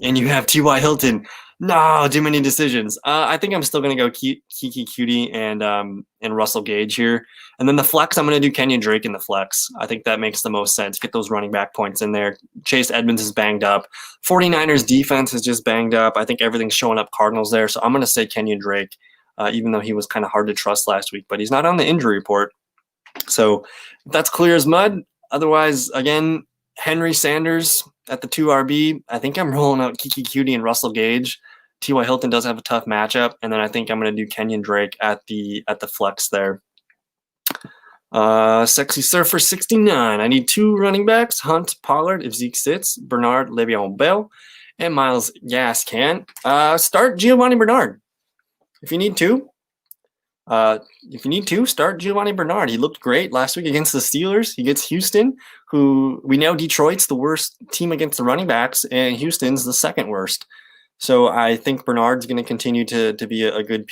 you have T.Y. Hilton. No, too many decisions. I think I'm still going to go Kiki QT and Russell Gage here. And then the flex, I'm going to do Kenyon Drake in the flex. I think that makes the most sense. Get those running back points in there. Chase Edmonds is banged up. 49ers defense is just banged up. I think everything's showing up Cardinals there. So I'm going to say Kenyon Drake, even though he was kind of hard to trust last week. But he's not on the injury report. So that's clear as mud. Otherwise, again, Henry Sanders at the 2 RB. I think I'm rolling out Kiki QT and Russell Gage. T.Y. Hilton does have a tough matchup, and then I think I'm going to do Kenyon Drake at the flex there. Sexy Surfer 69. I need 2 running backs: Hunt, Pollard if Zeke sits, Bernard, Le'Veon Bell, and Myles Gaskin. Start Giovanni Bernard if you need to. Start Giovanni Bernard. He looked great last week against the Steelers. He gets Houston, who we know Detroit's the worst team against the running backs, and Houston's the second worst. So I think Bernard's going to continue to be a good.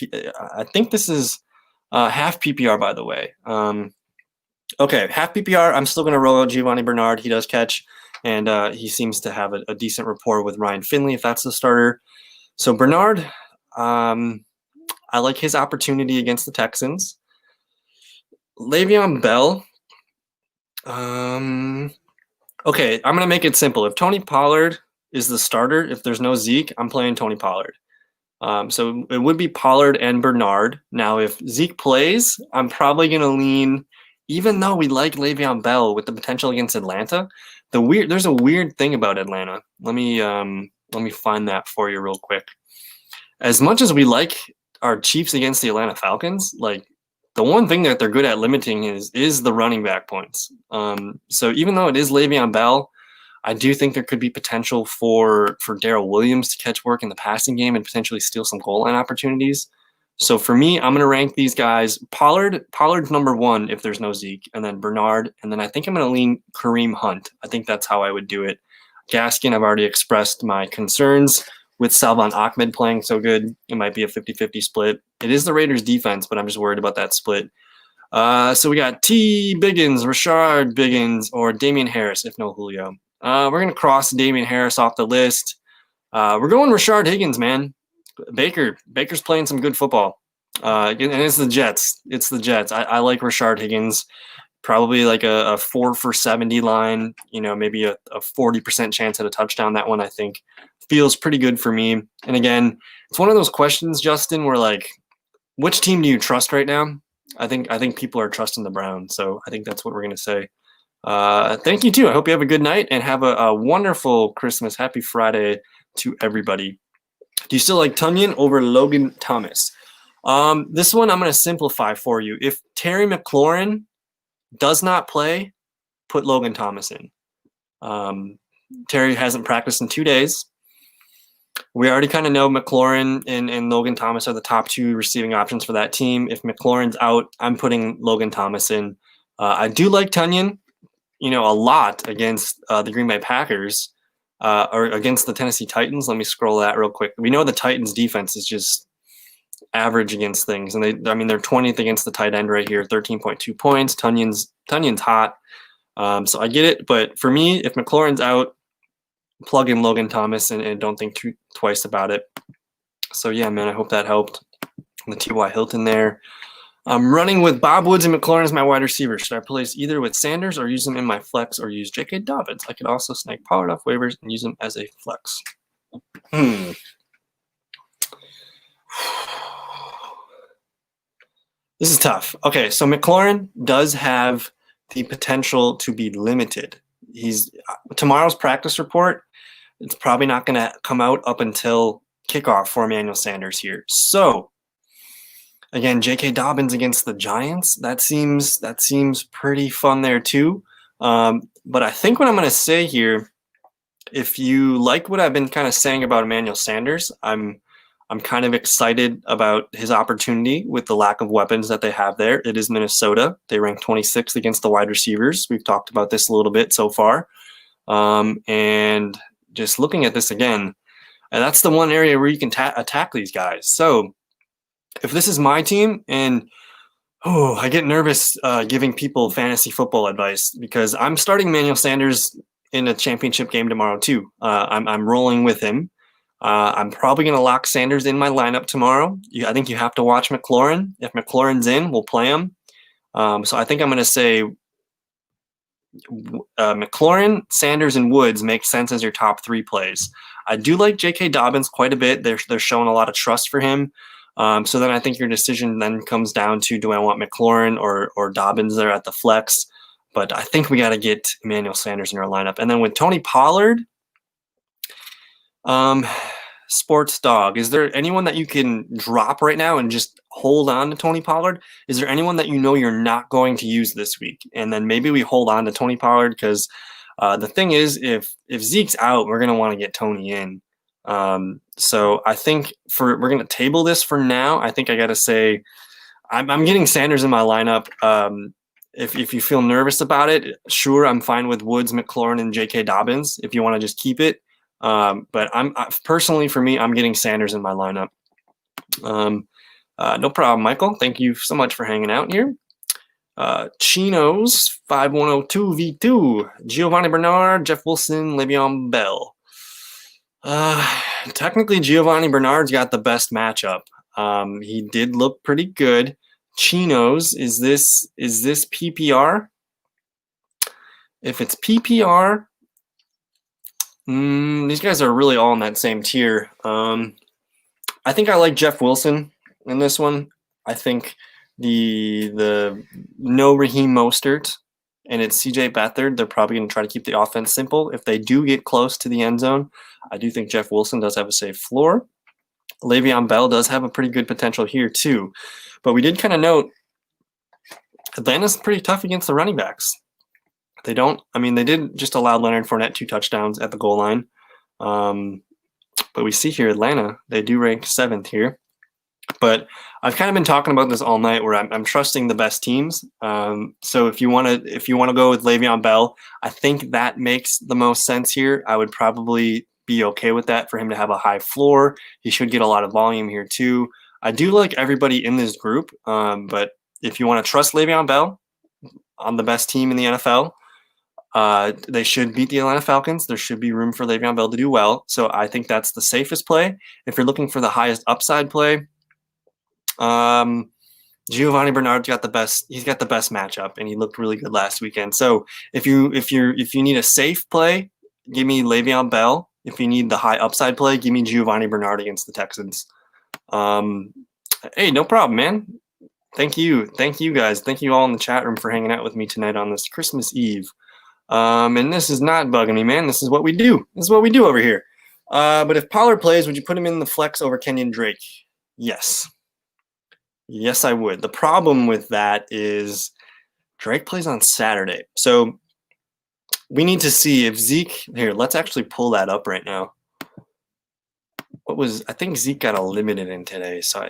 I think this is half PPR, by the way. Okay, half PPR. I'm still going to roll out Giovanni Bernard. He does catch, and he seems to have a decent rapport with Ryan Finley if that's the starter. So Bernard, I like his opportunity against the Texans. Le'Veon Bell. Okay, I'm going to make it simple. If Tony Pollard is the starter, if there's no Zeke, I'm playing Tony Pollard. So it would be Pollard and Bernard. Now, if Zeke plays, I'm probably going to lean, even though we like Le'Veon Bell with the potential against Atlanta, there's a weird thing about Atlanta. Let me find that for you real quick. As much as we like our Chiefs against the Atlanta Falcons, like, the one thing that they're good at limiting is the running back points. So even though it is Le'Veon Bell, I do think there could be potential for Darrell Williams to catch work in the passing game and potentially steal some goal line opportunities. So for me, I'm going to rank these guys. Pollard's number 1 if there's no Zeke, and then Bernard, and then I think I'm going to lean Kareem Hunt. I think that's how I would do it. Gaskin, I've already expressed my concerns with Salvon Ahmed playing so good. It might be a 50-50 split. It is the Raiders defense, but I'm just worried about that split. So we got T. Biggins, Rashard Biggins, or Damian Harris if no Julio. We're going to cross Damian Harris off the list. We're going Rashard Higgins, man. Baker's playing some good football. And it's the Jets. I like Rashard Higgins. Probably like a 4 for 70 line, maybe a 40% chance at a touchdown. That one, I think, feels pretty good for me. And again, it's one of those questions, Justin, where like which team do you trust right now? I think people are trusting the Browns, so I think that's what we're gonna say. Thank you too. I hope you have a good night and have a wonderful Christmas. Happy Friday to everybody. Do you still like Tunyon over Logan Thomas? This one I'm gonna simplify for you. If Terry McLaurin does not play, put Logan Thomas in. Terry hasn't practiced in 2 days. We already kind of know McLaurin and Logan Thomas are the top two receiving options for that team. If McLaurin's out, I'm putting Logan Thomas in. I do like Tunyon, a lot against the Green Bay Packers or against the Tennessee Titans. Let me scroll that real quick. We know the Titans defense is just average against things, and they're 20th against the tight end right here, 13.2 points. Tunyon's hot, so I get it. But for me, if McLaurin's out, plug in Logan Thomas and don't think twice about it. So yeah, man, I hope that helped. The T.Y. Hilton there. I'm running with Bob Woods and McLaurin as my wide receiver. Should I place either with Sanders or use him in my flex or use J.K. Dobbins? I could also snag Pollard off waivers and use him as a flex. This is tough. Okay, so McLaurin does have the potential to be limited. Tomorrow's practice report, it's probably not going to come out up until kickoff for Emmanuel Sanders here. So again, J.K. Dobbins against the Giants, that seems pretty fun there too. But I think what I'm going to say here, if you like what I've been kind of saying about Emmanuel Sanders, I'm kind of excited about his opportunity with the lack of weapons that they have there. It is Minnesota. They rank 26th against the wide receivers. We've talked about this a little bit so far. And just looking at this again, and that's the one area where you can attack these guys. So if this is my team, and I get nervous giving people fantasy football advice because I'm starting Emmanuel Sanders in a championship game tomorrow too. I'm rolling with him. I'm probably going to lock Sanders in my lineup tomorrow. I think you have to watch McLaurin. If McLaurin's in, we'll play him. So I think I'm going to say McLaurin, Sanders, and Woods make sense as your top three plays. I do like J.K. Dobbins quite a bit. They're showing a lot of trust for him. So then I think your decision then comes down to, do I want McLaurin or Dobbins there at the flex? But I think we got to get Emmanuel Sanders in our lineup. And then with Tony Pollard, Sports Dog, is there anyone that you can drop right now and just hold on to Tony Pollard? Is there anyone that you're not going to use this week? And then maybe we hold on to Tony Pollard because the thing is, if Zeke's out, we're going to want to get Tony in. So I think we're going to table this for now. I think I got to say I'm getting Sanders in my lineup. If you feel nervous about it, sure, I'm fine with Woods, McLaurin, and J.K. Dobbins if you want to just keep it. But personally, for me, I'm getting Sanders in my lineup. No problem, Michael. Thank you so much for hanging out here. Chinos 5102 V2, Giovanni Bernard, Jeff Wilson, Le'Veon Bell. Technically, Giovanni Bernard's got the best matchup. He did look pretty good. Chinos, is this PPR? If it's PPR, these guys are really all in that same tier. I think I like Jeff Wilson in this one. I think the no Raheem Mostert and it's CJ Beathard, they're probably going to try to keep the offense simple. If they do get close to the end zone, I do think Jeff Wilson does have a safe floor. Le'Veon Bell does have a pretty good potential here too. But we did kind of note Atlanta's pretty tough against the running backs. They did just allow Leonard Fournette 2 touchdowns at the goal line. But we see here Atlanta, they do rank 7th here. But I've kind of been talking about this all night where I'm trusting the best teams. So if you want to go with Le'Veon Bell, I think that makes the most sense here. I would probably be okay with that for him to have a high floor. He should get a lot of volume here too. I do like everybody in this group, but if you want to trust Le'Veon Bell on the best team in the NFL, they should beat the Atlanta Falcons. There should be room for Le'Veon Bell to do well. So I think that's the safest play. If you're looking for the highest upside play, Giovanni Bernard's got the best. He's got the best matchup, and he looked really good last weekend. So if you need a safe play, give me Le'Veon Bell. If you need the high upside play, give me Giovanni Bernard against the Texans. Hey, no problem, man. Thank you guys. Thank you all in the chat room for hanging out with me tonight on this Christmas Eve. And this is not bugging me, man. This is what we do. This is what we do over here. But if Pollard plays, would you put him in the flex over Kenyon Drake? Yes. Yes, I would. The problem with that is Drake plays on Saturday. So we need to see if Zeke here. Let's actually pull that up right now. I think Zeke got a limited in today. So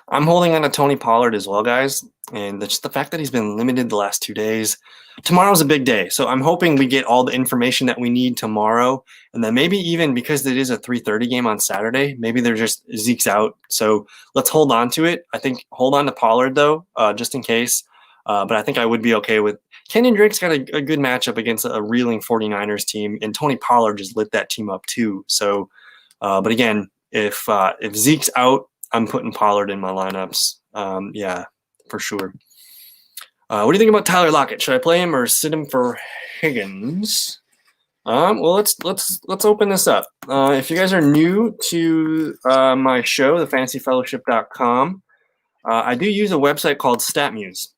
I'm holding on to Tony Pollard as well, guys. And just the fact that he's been limited the last 2 days. Tomorrow's a big day. So I'm hoping we get all the information that we need tomorrow. And then maybe even because it is a 3:30 game on Saturday, maybe they're just Zeke's out. So let's hold on to it. I think hold on to Pollard, though, just in case. But I think I would be okay with Kenyon Drake's got a good matchup against a reeling 49ers team. And Tony Pollard just lit that team up, too. So, but again, if Zeke's out, I'm putting Pollard in my lineups. Yeah, for sure. What do you think about Tyler Lockett? Should I play him or sit him for Higgins? Well, let's open this up. If you guys are new to my show, thefantasyfellowship.com, I do use a website called StatMuse.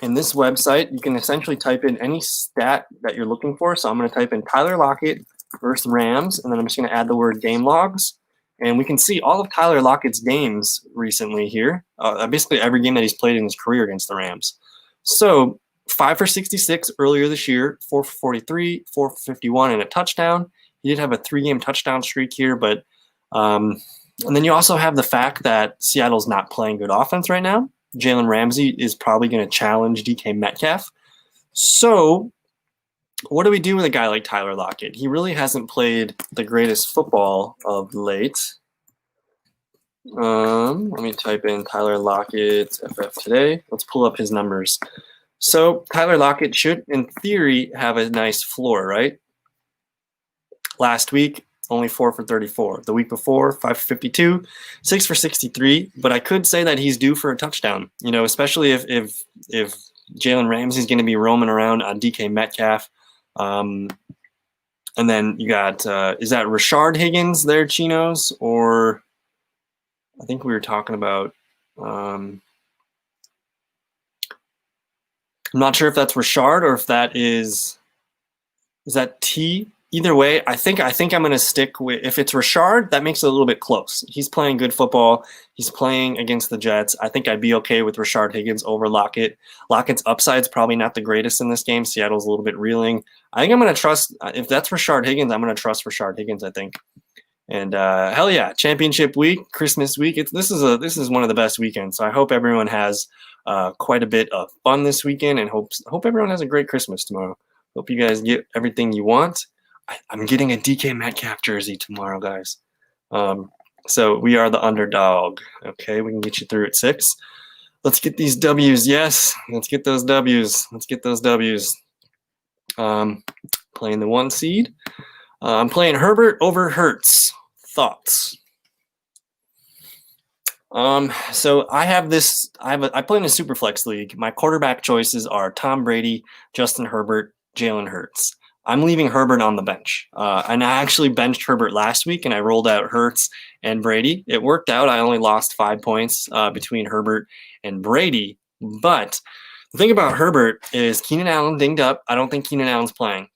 In this website, you can essentially type in any stat that you're looking for. So I'm going to type in Tyler Lockett versus Rams, and then I'm just going to add the word game logs. And we can see all of Tyler Lockett's games recently here, basically every game that he's played in his career against the Rams. So 5 for 66 earlier this year, 4 for 43, 4 for 51, and a touchdown. He did have a 3-game touchdown streak here, but and then you also have the fact that Seattle's not playing good offense right now. Jalen Ramsey is probably going to challenge DK Metcalf. So what do we do with a guy like Tyler Lockett? He really hasn't played the greatest football of late. Let me type in Tyler Lockett FF today. Let's pull up his numbers. So Tyler Lockett should, in theory, have a nice floor, right? Last week, only 4 for 34. The week before, 5 for 52, 6 for 63. But I could say that he's due for a touchdown, especially if Jalen Ramsey's going to be roaming around on DK Metcalf. And then you got, is that Rashard Higgins there, Chinos? Or I think we were talking about, I'm not sure if that's Rashard or if that is that T? Either way, I think I'm going to stick with, if it's Rashard, that makes it a little bit close. He's playing good football. He's playing against the Jets. I think I'd be okay with Rashard Higgins over Lockett. Lockett's upside's probably not the greatest in this game. Seattle's a little bit reeling. I think I'm going to trust, if that's Rashard Higgins, I'm going to trust Rashard Higgins, I think. And hell yeah, championship week, Christmas week. This is one of the best weekends. So I hope everyone has quite a bit of fun this weekend, and hope everyone has a great Christmas tomorrow. Hope you guys get everything you want. I'm getting a DK Metcalf jersey tomorrow, guys. So we are the underdog. Okay, we can get you through at 6. Let's get these W's. Yes, let's get those W's. Playing the 1 seed. I'm playing Herbert over Hurts. Thoughts? So I play in a super flex league. My quarterback choices are Tom Brady, Justin Herbert, Jalen Hurts. I'm leaving Herbert on the bench. And I actually benched Herbert last week, and I rolled out Hurts and Brady. It worked out. I only lost 5 points between Herbert and Brady. But the thing about Herbert is Keenan Allen dinged up. I don't think Keenan Allen's playing.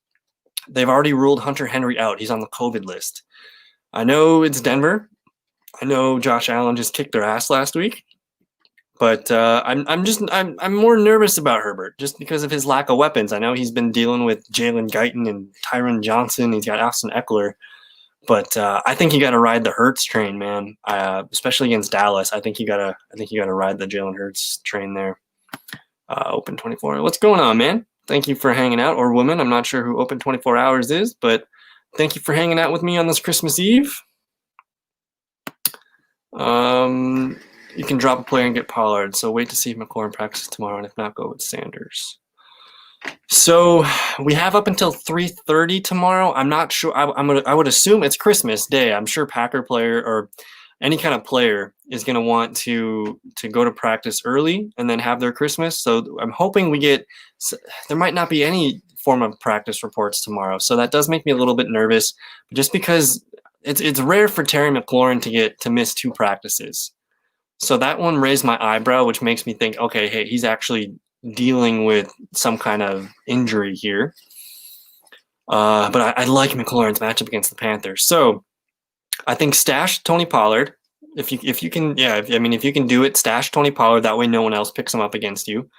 They've already ruled Hunter Henry out. He's on the COVID list. I know it's Denver. I know Josh Allen just kicked their ass last week. But I'm more nervous about Herbert just because of his lack of weapons. I know he's been dealing with Jalen Guyton and Tyron Johnson. He's got Austin Eckler, but I think you got to ride the Hurts train, man. Especially against Dallas, I think you got to ride the Jalen Hurts train there. Open 24. What's going on, man? Thank you for hanging out, or woman. I'm not sure who Open 24 Hours is, but thank you for hanging out with me on this Christmas Eve. You can drop a player and get Pollard. So wait to see if McLaurin practices tomorrow, and if not, go with Sanders. So we have up until 3:30 tomorrow. I'm not sure. I would assume it's Christmas Day. I'm sure Packer player or any kind of player is going to want to go to practice early and then have their Christmas. So I'm hoping there might not be any form of practice reports tomorrow. So that does make me a little bit nervous, just because it's rare for Terry McLaurin to miss 2 practices. So that one raised my eyebrow, which makes me think, okay, hey, he's actually dealing with some kind of injury here. But I like McLaurin's matchup against the Panthers. So I think stash Tony Pollard. If you can, yeah, if you can do it, stash Tony Pollard. That way no one else picks him up against you.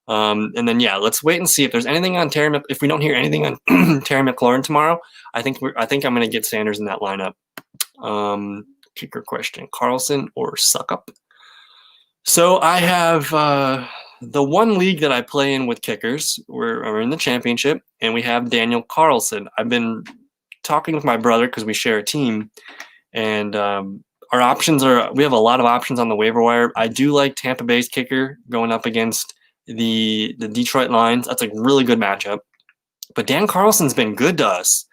And then let's wait and see if there's anything on Terry. If we don't hear anything on Terry McLaurin tomorrow, I think I'm going to get Sanders in that lineup. Kicker question: Carlson or Suckup? So I have the one league that I play in with kickers. We're in the championship, and we have Daniel Carlson. I've been talking with my brother because we share a team, and our options we have a lot of options on the waiver wire. I do like Tampa Bay's kicker going up against the Detroit Lions. That's a really good matchup. But Dan Carlson's been good to us.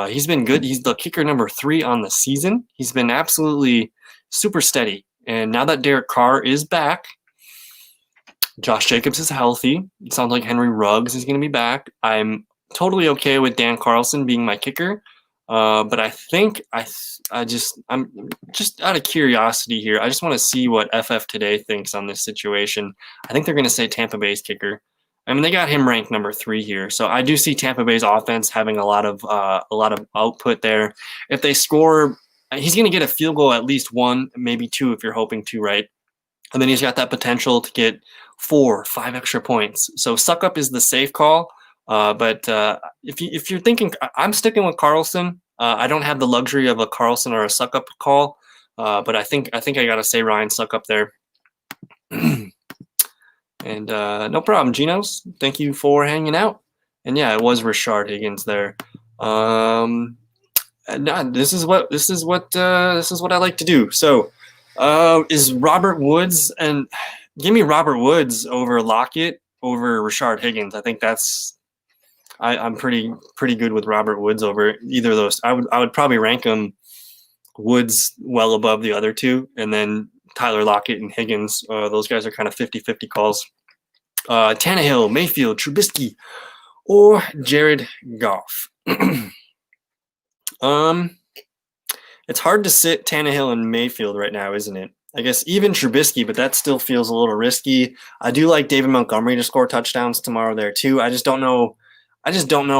He's been good. He's the kicker number 3 on the season. He's been absolutely super steady. And now that Derek Carr is back, Josh Jacobs is healthy. It sounds like Henry Ruggs is going to be back. I'm totally okay with Dan Carlson being my kicker. But I think I'm just out of curiosity here. I just want to see what FF Today thinks on this situation. I think they're going to say Tampa Bay's kicker. I mean, they got him ranked number 3 here, so I do see Tampa Bay's offense having a lot of output there. If they score, he's going to get a field goal, at least 1, maybe 2 if you're hoping to, right? And then he's got that potential to get 4 or 5 extra points. So Suckup is the safe call. But if you're thinking, I'm sticking with Carlson. I don't have the luxury of a Carlson or a Suckup call, but I think I got to say Ryan Suckup there. And no problem, Genos. Thank you for hanging out. And yeah, it was Rashard Higgins there. This is what I like to do. So, is Robert Woods, and give me Robert Woods over Lockett over Rashard Higgins. I think I'm pretty good with Robert Woods over either of those. I would probably rank him Woods well above the other 2, and then Tyler Lockett and Higgins. Those guys are kind of 50-50 calls. Tannehill, Mayfield, Trubisky, or Jared Goff. It's hard to sit Tannehill and Mayfield right now, isn't it? I guess even Trubisky, but that still feels a little risky. I do like David Montgomery to score touchdowns tomorrow there too. I just don't know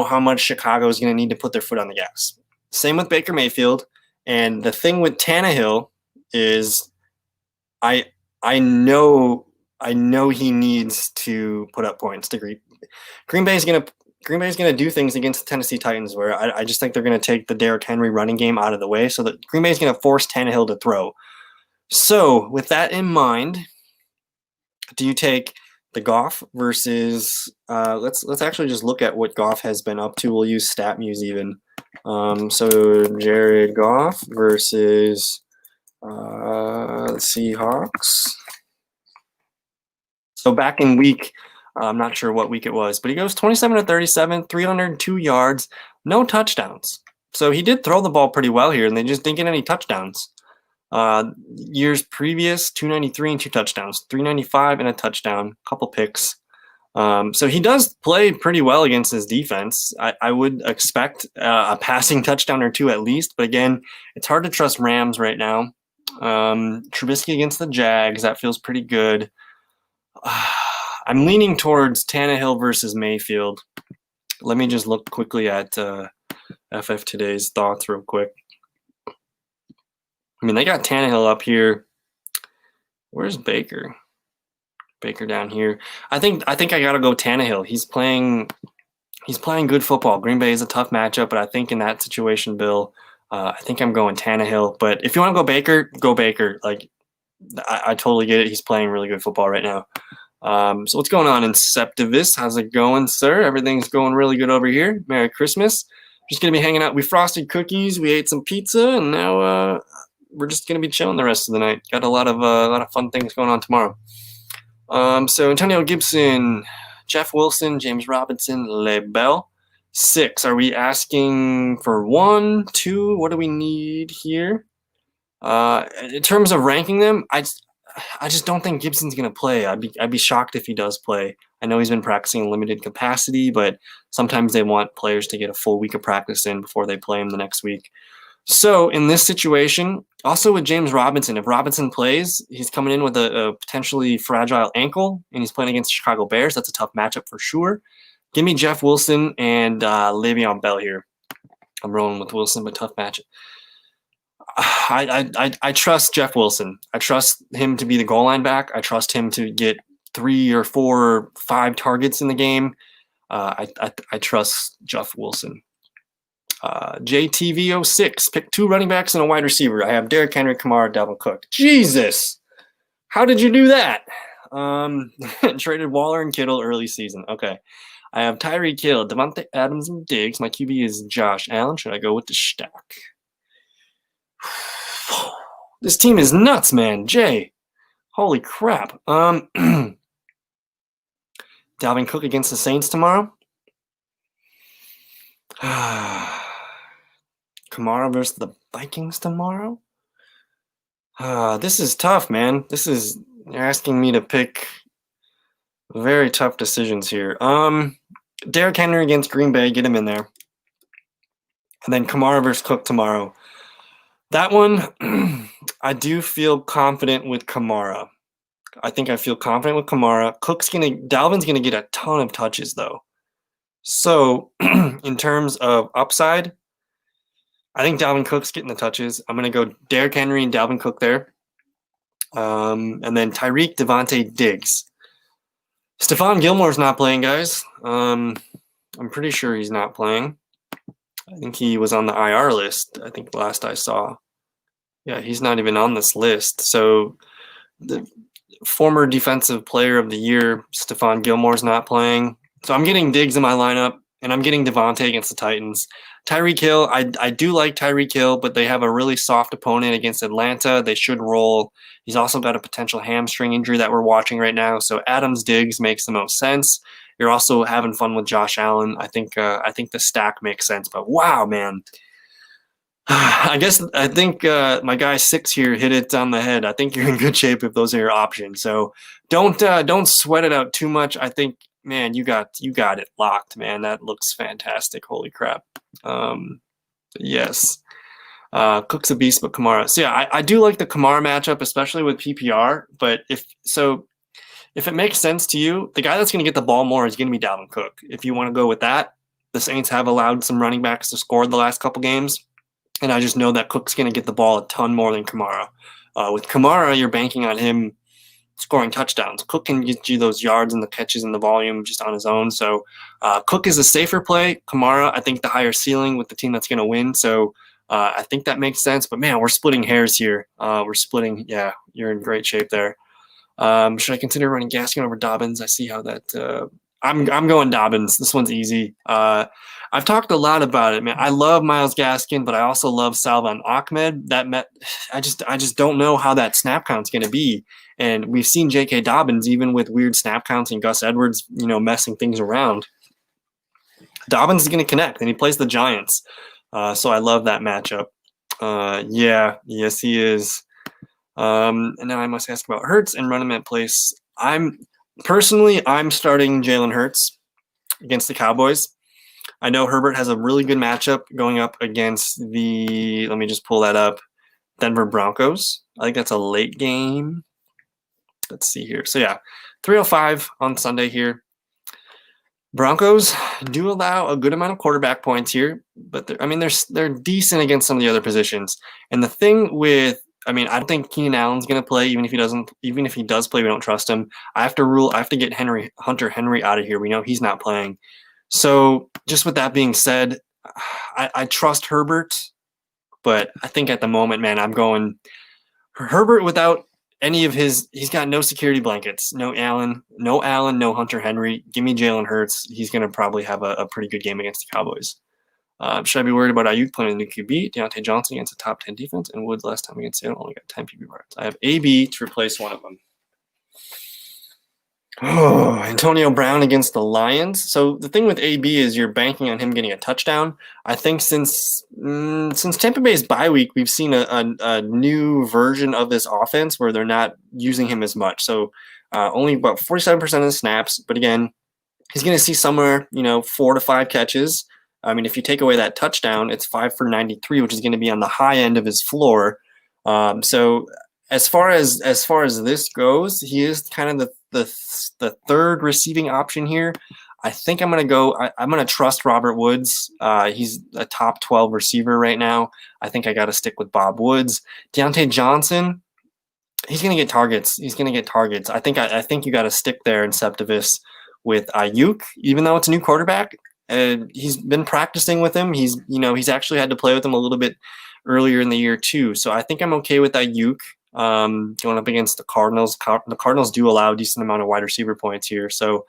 how much Chicago is going to need to put their foot on the gas. Same with Baker Mayfield. And the thing with Tannehill is I know he needs to put up points to Green Bay is going to do things against the Tennessee Titans where I just think they're going to take the Derrick Henry running game out of the way so that Green Bay is going to force Tannehill to throw. So with that in mind, do you take the Goff versus let's actually just look at what Goff has been up to. We'll use StatMuse even. So Jared Goff versus Seahawks. So back in week, I'm not sure what week it was, but he goes 27 to 37, 302 yards, no touchdowns. So he did throw the ball pretty well here, and they just didn't get any touchdowns. Years previous, 293 and 2 touchdowns, 395 and a touchdown, couple picks. So he does play pretty well against his defense. I would expect a passing touchdown or 2 at least, but again, it's hard to trust Rams right now. Trubisky against the Jags, that feels pretty good. I'm leaning towards Tannehill versus Mayfield. Let me just look quickly at FF Today's thoughts real quick. I mean, they got Tannehill up here. Where's Baker? Baker down here. I think I gotta go Tannehill. He's playing good football. Green Bay is a tough matchup, but I think in that situation, Bill, I think I'm going Tannehill. But if you want to go Baker, go Baker. Like I totally get it. He's playing really good football right now. So what's going on, Inceptivus? How's it going, sir? Everything's going really good over here. Merry Christmas. Just gonna be hanging out. We frosted cookies. We ate some pizza, and now we're just gonna be chilling the rest of the night. Got a lot of fun things going on tomorrow. So Antonio Gibson, Jeff Wilson, James Robinson, LeBell. 6. Are we asking for 1, 2? What do we need here? In terms of ranking them, I just don't think Gibson's gonna play. I'd be shocked if he does play. I know he's been practicing in limited capacity, but sometimes they want players to get a full week of practice in before they play him the next week. So in this situation, also with James Robinson, if Robinson plays, he's coming in with a potentially fragile ankle, and he's playing against the Chicago Bears. That's a tough matchup for sure. Give me Jeff Wilson and Le'Veon Bell here. I'm rolling with Wilson, but tough matchup. I trust Jeff Wilson. I trust him to be the goal line back. I trust him to get 3 or 4 or 5 targets in the game. I trust Jeff Wilson. JTV06, pick 2 running backs and a wide receiver. I have Derrick Henry, Kamara, Dalvin Cook. Jesus, how did you do that? Traded Waller and Kittle early season. Okay. I have Tyreek Hill, Devontae Adams, and Diggs. My QB is Josh Allen. Should I go with the stack? This team is nuts, man. Jay, holy crap. Dalvin Cook against the Saints tomorrow. Kamara versus the Vikings tomorrow. This is tough, man. You're asking me to pick very tough decisions here. Derrick Henry against Green Bay, get him in there. And then Kamara versus Cook tomorrow. That one, I do feel confident with Kamara. I think I feel confident with Kamara. Dalvin's gonna get a ton of touches though. So in terms of upside, I think Dalvin Cook's getting the touches. I'm gonna go Derrick Henry and Dalvin Cook there. And then Tyreek, Devontae, Diggs. Stephon Gilmore's not playing, guys. I'm pretty sure he's not playing. I think he was on the IR list, I think last I saw. Yeah, he's not even on this list. So the former defensive player of the year, Stephon Gilmore's not playing. So I'm getting Diggs in my lineup, and I'm getting Devontae against the Titans. Tyreek Hill, I do like Tyreek Hill, but they have a really soft opponent against Atlanta. They should roll. He's also got a potential hamstring injury that we're watching right now. So Adams Diggs makes the most sense. You're also having fun with Josh Allen. I think the stack makes sense. But wow, man. I think my guy 6 here hit it on the head. I think you're in good shape if those are your options. So don't sweat it out too much. I think, man, you got it locked, man. That looks fantastic. Holy crap. Yes. Cook's a beast, but Kamara. So yeah, I do like the Kamara matchup, especially with PPR. But if it makes sense to you, the guy that's going to get the ball more is going to be Dalvin Cook. If you want to go with that, the Saints have allowed some running backs to score the last couple games. And I just know that Cook's going to get the ball a ton more than Kamara. With Kamara, you're banking on him scoring touchdowns. Cook can get you those yards and the catches and the volume just on his own. So Cook is a safer play. Kamara, I think the higher ceiling with the team that's going to win. So I think that makes sense. But, man, we're splitting hairs here. Yeah, you're in great shape there. Should I consider running Gaskin over Dobbins? I see how that I'm going Dobbins. This one's easy. I've talked a lot about it, man. I love Myles Gaskin, but I also love Salvon Ahmed. I just don't know how that snap count's going to be. And we've seen J.K. Dobbins, even with weird snap counts and Gus Edwards, messing things around. Dobbins is going to connect, and he plays the Giants. So I love that matchup. Yes, he is. And now I must ask about Hurts and run him at place. I'm starting Jalen Hurts against the Cowboys. I know Herbert has a really good matchup going up against let me just pull that up, Denver Broncos. I think that's a late game. Let's see here. So yeah, 3:05 on Sunday here. Broncos do allow a good amount of quarterback points here, but they're decent against some of the other positions. And the thing with I don't think Keenan Allen's going to play, even if he does play, we don't trust him. I have to get Hunter Henry out of here. We know he's not playing. So just with that being said, I trust Herbert, but I think at the moment, man, I'm going Herbert without any of he's got no security blankets, no Allen, no Hunter Henry. Give me Jalen Hurts. He's going to probably have a pretty good game against the Cowboys. Should I be worried about Ayuk playing a new QB? Deontay Johnson against a top 10 defense, and Woods last time against Seattle only got 10 PB yards. I have AB to replace one of them. Oh, Antonio Brown against the Lions. So the thing with AB is you're banking on him getting a touchdown. I think since Tampa Bay's bye week, we've seen a new version of this offense where they're not using him as much. So only about 47% of the snaps. But again, he's going to see somewhere 4 to 5 catches. I mean, if you take away that touchdown, it's 5 for 93, which is going to be on the high end of his floor. So as far as this goes, he is kind of the third receiving option here. I think I'm going to go. I'm going to trust Robert Woods. He's a top 12 receiver right now. I think I got to stick with Bob Woods. Deontay Johnson, he's going to get targets. I think you got to stick there in Septivis with Ayuk, even though it's a new quarterback. He's been practicing with him. He's actually had to play with him a little bit earlier in the year too. So I think I'm okay with Ayuk going up against the Cardinals. The Cardinals do allow a decent amount of wide receiver points here. So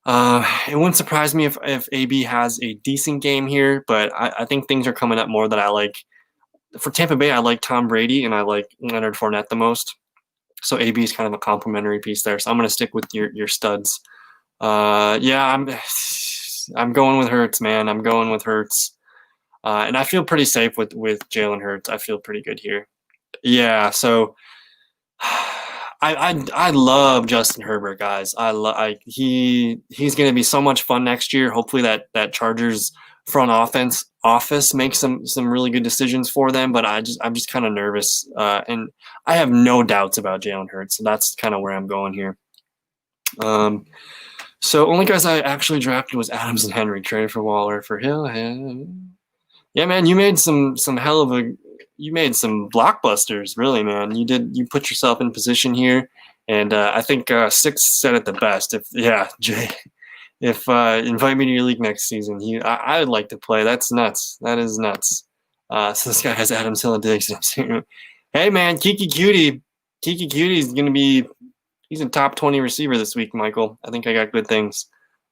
it wouldn't surprise me if AB has a decent game here, but I think things are coming up more that I like. For Tampa Bay, I like Tom Brady and I like Leonard Fournette the most. So AB is kind of a complementary piece there. So I'm going to stick with your studs. I'm going with Hurts, man. I'm going with Hurts. And I feel pretty safe with Jalen Hurts. I feel pretty good here. Yeah, so I love Justin Herbert, guys. He's going to be so much fun next year. Hopefully that Chargers front office makes some really good decisions for them, but I'm just kind of nervous. And I have no doubts about Jalen Hurts. So that's kind of where I'm going here. So only guys I actually drafted was Adams and Henry, traded for Waller for Hill. Yeah, man, you made some blockbusters, really, man. You put yourself in position here, and I think Six said it the best. Jay, if invite me to your league next season, I would like to play. That's nuts. That is nuts. So this guy has Adams, Hill, and Diggs. Hey, man, Kiki Cutie is gonna be. He's a top 20 receiver this week, Michael. I think I got good things.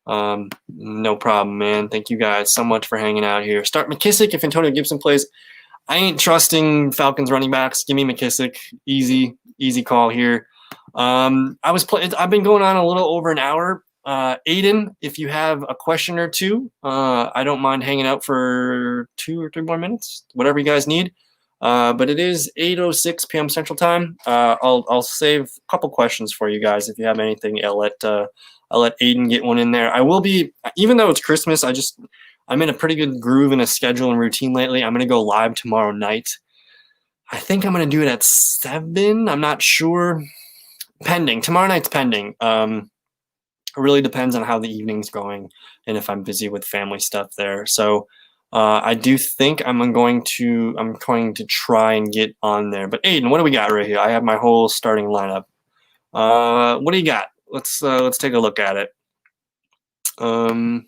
No problem, man. Thank you guys so much for hanging out here. Start McKissick if Antonio Gibson plays. I ain't trusting Falcons running backs. Give me McKissick. Easy call here. I've been going on a little over an hour. Aiden, if you have a question or two, I don't mind hanging out for 2 or 3 more minutes, whatever you guys need. But it is 8:06 p.m. Central Time. I'll save a couple questions for you guys if you have anything. I'll let Aiden get one in there. I will be, even though it's Christmas, I'm in a pretty good groove and a schedule and routine lately. I'm gonna go live tomorrow night. I think I'm gonna do it at 7. I'm not sure. Pending. Tomorrow night's pending. It really depends on how the evening's going and if I'm busy with family stuff there. So. I do think I'm going to try and get on there. But Aiden, what do we got right here? I have my whole starting lineup. What do you got? Let's take a look at it. But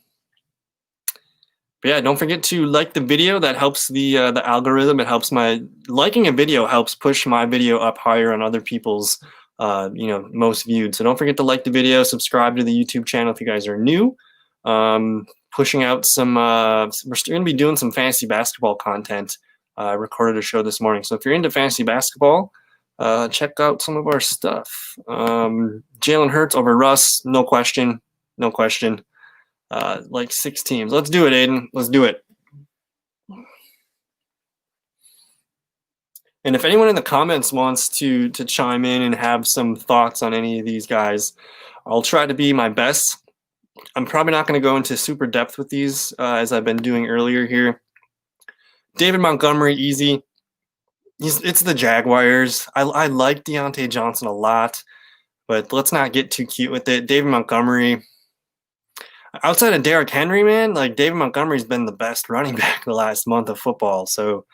yeah, don't forget to like the video. That helps the algorithm. It helps liking a video helps push my video up higher on other people's most viewed. So don't forget to like the video, subscribe to the YouTube channel if you guys are new. Pushing out some we're going to be doing some fantasy basketball content. I recorded a show this morning, so if you're into fantasy basketball, check out some of our stuff. Jalen Hurts over Russ, no question. Like 6 teams. Let's do it, Aiden. Let's do it. And if anyone in the comments wants to chime in and have some thoughts on any of these guys, I'll try to be my best. I'm probably not going to go into super depth with these as I've been doing earlier here. David Montgomery, easy. It's the Jaguars. I like Deontay Johnson a lot, but let's not get too cute with it. David Montgomery, outside of Derrick Henry, man, like David Montgomery's been the best running back the last month of football. So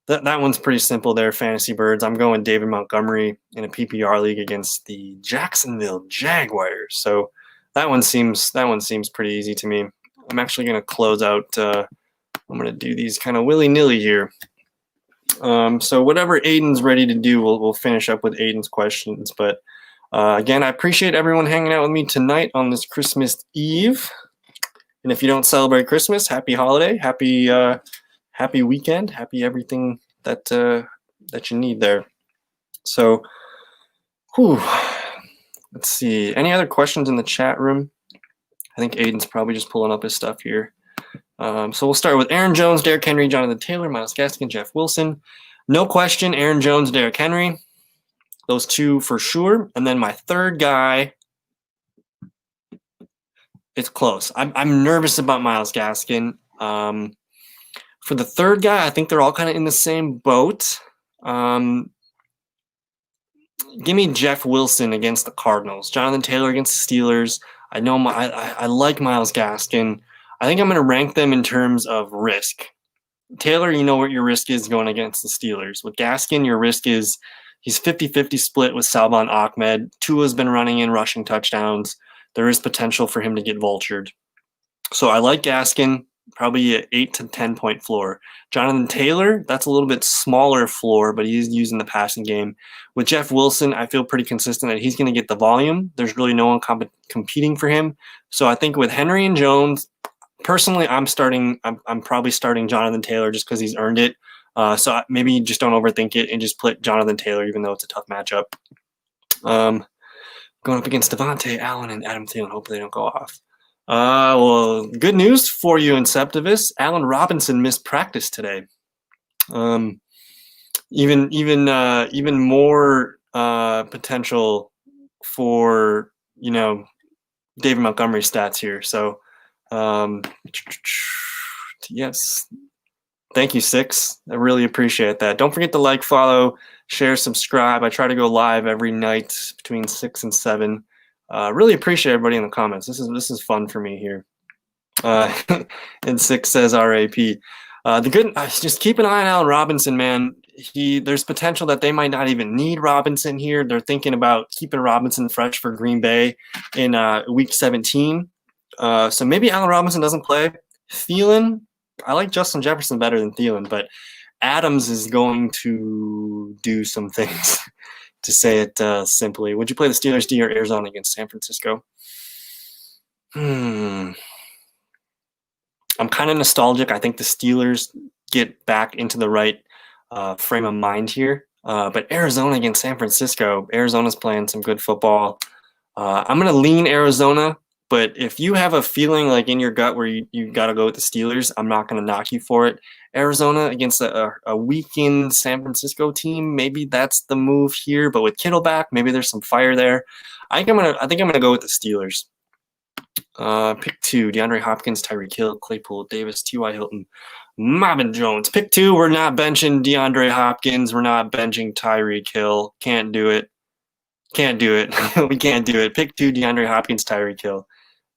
that one's pretty simple there, Fantasy Birds. I'm going David Montgomery in a PPR league against the Jacksonville Jaguars. So that one seems pretty easy to me. I'm actually going to close out. I'm going to do these kind of willy-nilly here. So whatever Aiden's ready to do, we'll finish up with Aiden's questions. But again, I appreciate everyone hanging out with me tonight on this Christmas Eve. And if you don't celebrate Christmas, happy holiday, happy weekend, happy everything that you need there. So, let's see. Any other questions in the chat room? I think Aiden's probably just pulling up his stuff here. So we'll start with Aaron Jones, Derrick Henry, Jonathan Taylor, Myles Gaskin, Jeff Wilson. No question, Aaron Jones, Derrick Henry. Those 2 for sure. And then my third guy, it's close. I'm nervous about Myles Gaskin. For the third guy, I think they're all kind of in the same boat. Give me Jeff Wilson against the Cardinals. Jonathan Taylor against the Steelers. I know I like Myles Gaskin. I think I'm going to rank them in terms of risk. Taylor, you know what your risk is going against the Steelers. With Gaskin, your risk is he's 50-50 split with Salvon Ahmed. Tua's been running in rushing touchdowns. There is potential for him to get vultured. So I like Gaskin, probably an 8 to 10 point floor. Jonathan Taylor, that's a little bit smaller floor, but he's using the passing game. With Jeff Wilson, I feel pretty consistent that he's going to get the volume. There's really no one competing for him. So I think with Henry and Jones, personally, I'm probably starting Jonathan Taylor just because he's earned it. So maybe just don't overthink it and just put Jonathan Taylor, even though it's a tough matchup. Going up against Devontae Allen and Adam Thielen. Hopefully they don't go off. Well, good news for you, Inceptivus. Allen Robinson missed practice today. Even more potential for David Montgomery stats here. So yes, thank you, Six. I really appreciate that. Don't forget to like, follow, share, subscribe. I try to go live every night between 6 and 7. Really appreciate everybody in the comments. This is fun for me here. And Six says RAP. Just keep an eye on Allen Robinson, man. There's potential that they might not even need Robinson here. They're thinking about keeping Robinson fresh for Green Bay in week 17. So maybe Allen Robinson doesn't play. Thielen, I like Justin Jefferson better than Thielen, but Adams is going to do some things. To say it simply, would you play the Steelers D or Arizona against San Francisco? I'm kind of nostalgic. I think the Steelers get back into the right frame of mind here. But Arizona against San Francisco, Arizona's playing some good football. I'm going to lean Arizona, but if you have a feeling like in your gut where you got to go with the Steelers, I'm not going to knock you for it. Arizona against a weakened San Francisco team, maybe that's the move here. But with Kittle back, maybe there's some fire there. I think I'm gonna go with the Steelers. Pick 2: DeAndre Hopkins, Tyreek Hill, Claypool, Davis, T.Y. Hilton, Marvin Jones. Pick 2: we're not benching DeAndre Hopkins. We're not benching Tyreek Hill. Can't do it. We can't do it. Pick 2: DeAndre Hopkins, Tyreek Hill.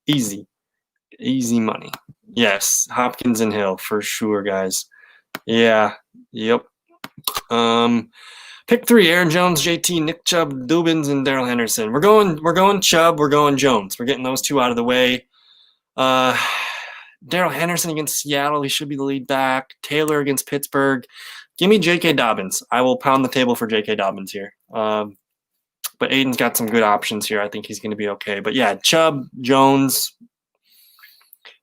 Easy money. Yes, Hopkins and Hill for sure, guys. Yeah. Yep. Pick 3: Aaron Jones, JT, Nick Chubb, Dubins, and Darrell Henderson. We're going Chubb. We're going Jones. We're getting those two out of the way. Darrell Henderson against Seattle. He should be the lead back. Taylor against Pittsburgh. Give me J.K. Dobbins. I will pound the table for J.K. Dobbins here. But Aiden's got some good options here. I think he's going to be okay. But yeah, Chubb, Jones.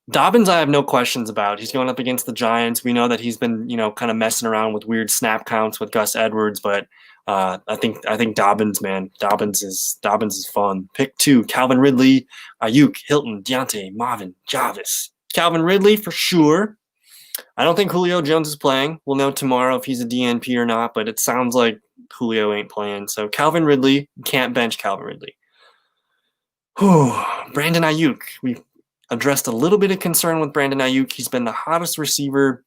Dobbins, I have no questions about. He's going up against the Giants. We know that he's been, kind of messing around with weird snap counts with Gus Edwards, but I think Dobbins, man, Dobbins is fun. Pick 2: Calvin Ridley, Ayuk, Hilton, Deontay, Marvin, Jarvis. Calvin Ridley for sure. I don't think Julio Jones is playing. We'll know tomorrow if he's a DNP or not, but it sounds like Julio ain't playing. So Calvin Ridley, can't bench Calvin Ridley. Brandon Ayuk. We addressed a little bit of concern with Brandon Ayuk. He's been the hottest receiver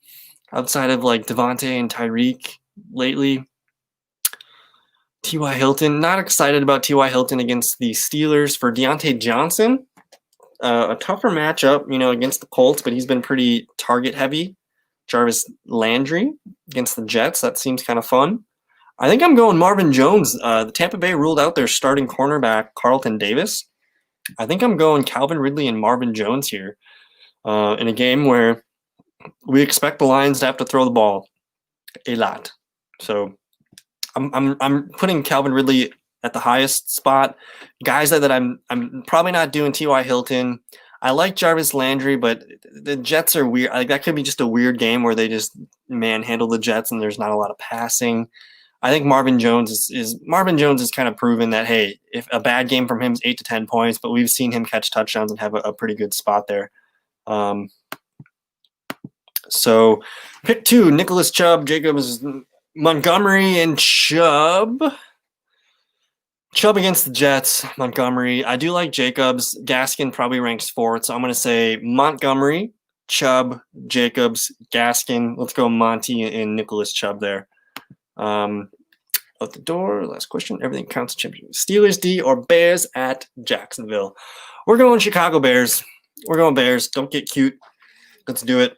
outside of like Devontae and Tyreek lately. T.Y. Hilton, not excited about T.Y. Hilton against the Steelers. For Deontay Johnson, a tougher matchup, against the Colts, but he's been pretty target heavy. Jarvis Landry against the Jets. That seems kind of fun. I think I'm going Marvin Jones. The Tampa Bay ruled out their starting cornerback, Carlton Davis. I think I'm going Calvin Ridley and Marvin Jones here in a game where we expect the Lions to have to throw the ball a lot. So I'm putting Calvin Ridley at the highest spot. Guys that I'm probably not doing T.Y. Hilton. I like Jarvis Landry, but the Jets are weird. Like that could be just a weird game where they just manhandle the Jets and there's not a lot of passing. I think Marvin Jones is kind of proven that, hey, if a bad game from him is 8 to 10 points, but we've seen him catch touchdowns and have a pretty good spot there. So pick 2: Nicholas Chubb, Jacobs, Montgomery, and Chubb. Chubb against the Jets, Montgomery. I do like Jacobs. Gaskin probably ranks 4th, so I'm going to say Montgomery, Chubb, Jacobs, Gaskin. Let's go Monty and Nicholas Chubb there. Out the door. Last question. Everything counts. Championship. Steelers D or Bears at Jacksonville. We're going Chicago Bears. We're going Bears. Don't get cute. Let's do it.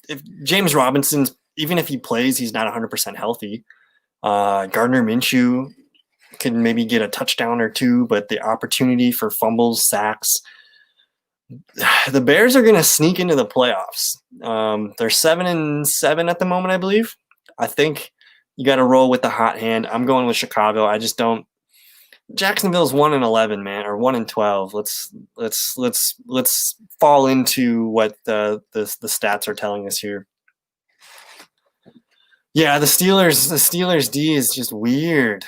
If James Robinson's, even if he plays, he's not 100% healthy. Gardner Minshew can maybe get a touchdown or two, but the opportunity for fumbles, sacks. The Bears are going to sneak into the playoffs. They're 7-7 at the moment, I believe. I think you got to roll with the hot hand. I'm going with Chicago. I just don't. Jacksonville's 1-11, man, or 1-12. Let's fall into what the stats are telling us here. Yeah, the Steelers D is just weird.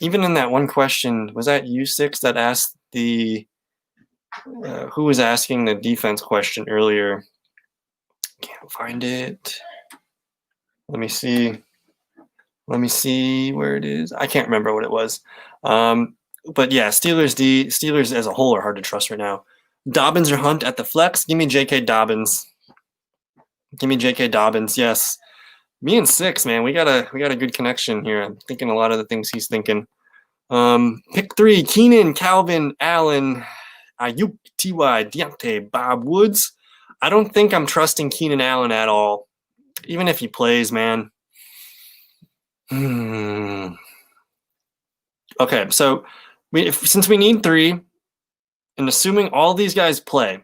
Even in that one question, was that U6 that asked the who was asking the defense question earlier? Can't find it. Let me see where it is. I can't remember what it was. But yeah, Steelers as a whole are hard to trust right now. Dobbins or Hunt at the flex? Give me J.K. Dobbins. Yes. Me and 6, man. We got a good connection here. I'm thinking a lot of the things he's thinking. Pick 3: Keenan, Calvin, Allen, Ayuk, T.Y., Deontay, Bob Woods. I don't think I'm trusting Keenan Allen at all, even if he plays, man. Okay, so since we need 3, and assuming all these guys play,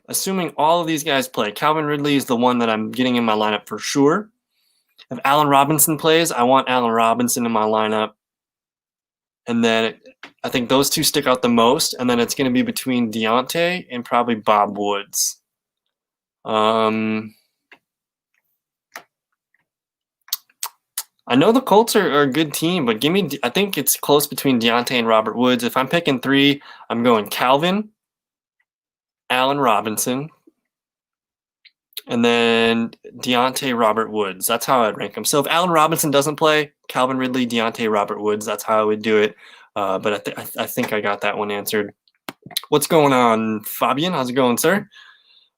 Calvin Ridley is the one that I'm getting in my lineup for sure. If Allen Robinson plays, I want Allen Robinson in my lineup. And then I think those two stick out the most. And then it's going to be between Deontay and probably Bob Woods. I know the Colts are a good team, but I think it's close between Deontay and Robert Woods. If I'm picking 3, I'm going Calvin, Allen Robinson, and then Deontay, Robert Woods. That's how I'd rank them. So if Allen Robinson doesn't play, Calvin Ridley, Deontay, Robert Woods. That's how I would do it. But I think I got that one answered. What's going on, Fabian? How's it going, sir?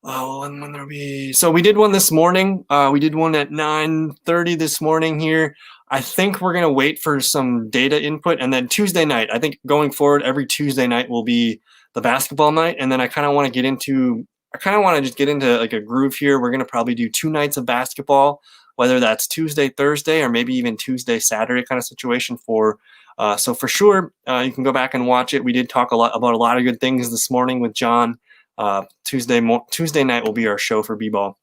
Oh, and when there'll be. So we did one this morning. We did one at 9:30 this morning here. I think we're gonna wait for some data input, and then Tuesday night. I think going forward, every Tuesday night will be the basketball night, and then I kind of want to just get into like a groove here. We're going to probably do 2 nights of basketball, whether that's Tuesday, Thursday, or maybe even Tuesday, Saturday kind of situation so for sure, you can go back and watch it. We did talk about a lot of good things this morning with John. Tuesday night will be our show for B-ball,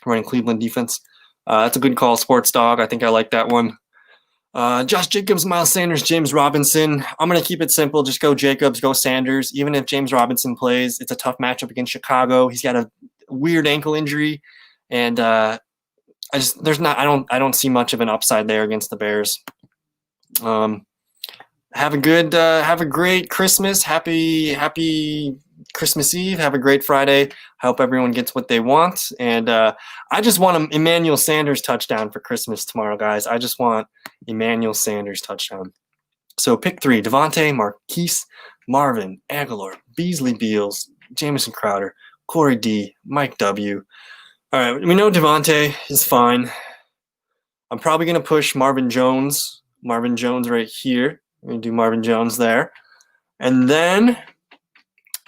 running Cleveland defense. That's a good call, Sports Dog. I think I like that one. Josh Jacobs, Miles Sanders, James Robinson. I'm going to keep it simple. Just go Jacobs, go Sanders. Even if James Robinson plays, it's a tough matchup against Chicago. He's got a weird ankle injury, and I don't see much of an upside there against the Bears. Have a great Christmas. Happy Christmas Eve. Have a great Friday. I hope everyone gets what they want. And I just want an Emmanuel Sanders touchdown for Christmas tomorrow, guys. I just want Emmanuel Sanders touchdown. So pick 3: Devontae, Marquise, Marvin, Aguilar, Beasley Beals, Jamison Crowder, Corey D, Mike W. All right, we know Devontae is fine. I'm probably going to push Marvin Jones. Marvin Jones right here. I'm going to do Marvin Jones there. And then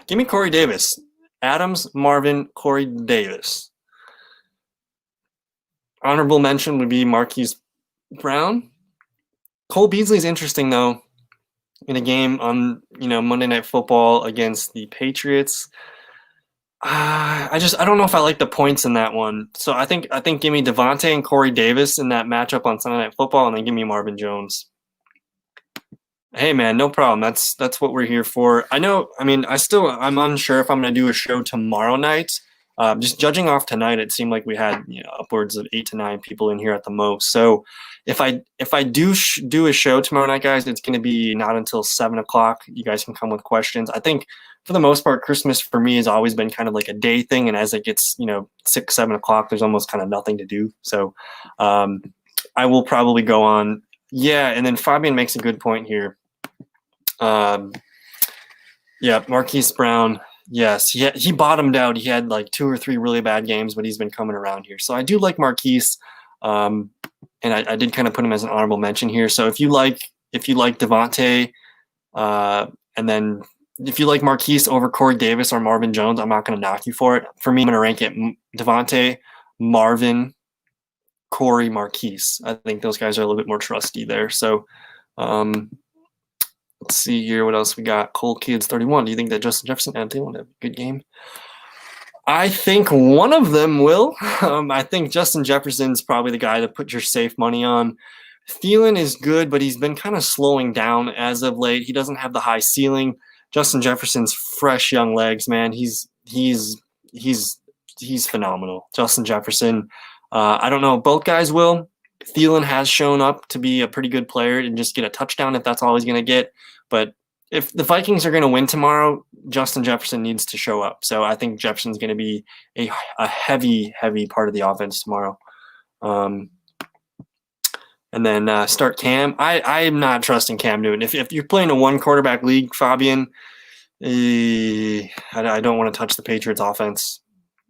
give me Corey Davis. Adams, Marvin, Corey Davis. Honorable mention would be Marquise Brown. Cole Beasley's interesting, though, in a game on Monday Night Football against the Patriots. I don't know if I like the points in that one. So I think give me Devontae and Corey Davis in that matchup on Sunday Night Football, and then give me Marvin Jones. Hey man, no problem. That's what we're here for. I'm unsure if I'm going to do a show tomorrow night. Just judging off tonight, it seemed like we had upwards of 8 to 9 people in here at the most. So if I do a show tomorrow night, guys, it's going to be not until 7 o'clock. You guys can come with questions. I think for the most part, Christmas for me has always been kind of like a day thing, and as it gets 6, 7 o'clock, there's almost kind of nothing to do. So I will probably go on. Yeah, and then Fabian makes a good point here. Marquise Brown. Yes, he bottomed out. He had like 2 or 3 really bad games, but he's been coming around here. So I do like Marquise, and I did kind of put him as an honorable mention here. So if you like Devontae, and then if you like Marquise over Corey Davis or Marvin Jones, I'm not going to knock you for it. For me, I'm going to rank it Devontae, Marvin, Corey, Marquise. I think those guys are a little bit more trusty there. So let's see here. What else we got? Cole Kids 31. Do you think that Justin Jefferson and Thielen have a good game? I think one of them will. I think Justin Jefferson's probably the guy to put your safe money on. Thielen is good, but he's been kind of slowing down as of late. He doesn't have the high ceiling. Justin Jefferson's fresh young legs, man. He's phenomenal. Justin Jefferson. I don't know if both guys will. Thielen has shown up to be a pretty good player and just get a touchdown if that's all he's going to get. But if the Vikings are going to win tomorrow, Justin Jefferson needs to show up. So I think Jefferson's going to be a heavy part of the offense tomorrow. And then start Cam. I'm not trusting Cam Newton. If you're playing a one quarterback league, Fabian, I don't want to touch the Patriots offense.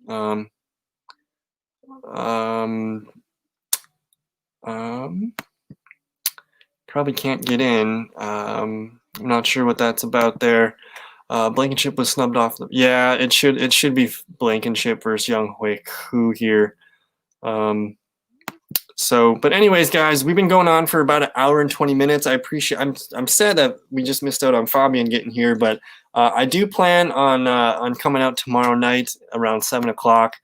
Probably can't get in. I'm not sure what that's about there. Blankenship was snubbed off. Yeah, it should be Blankenship versus Young Hui here. But anyways, guys, we've been going on for about 1 hour and 20 minutes. I'm sad that we just missed out on Fabian getting here, but I do plan on coming out tomorrow night around 7 o'clock.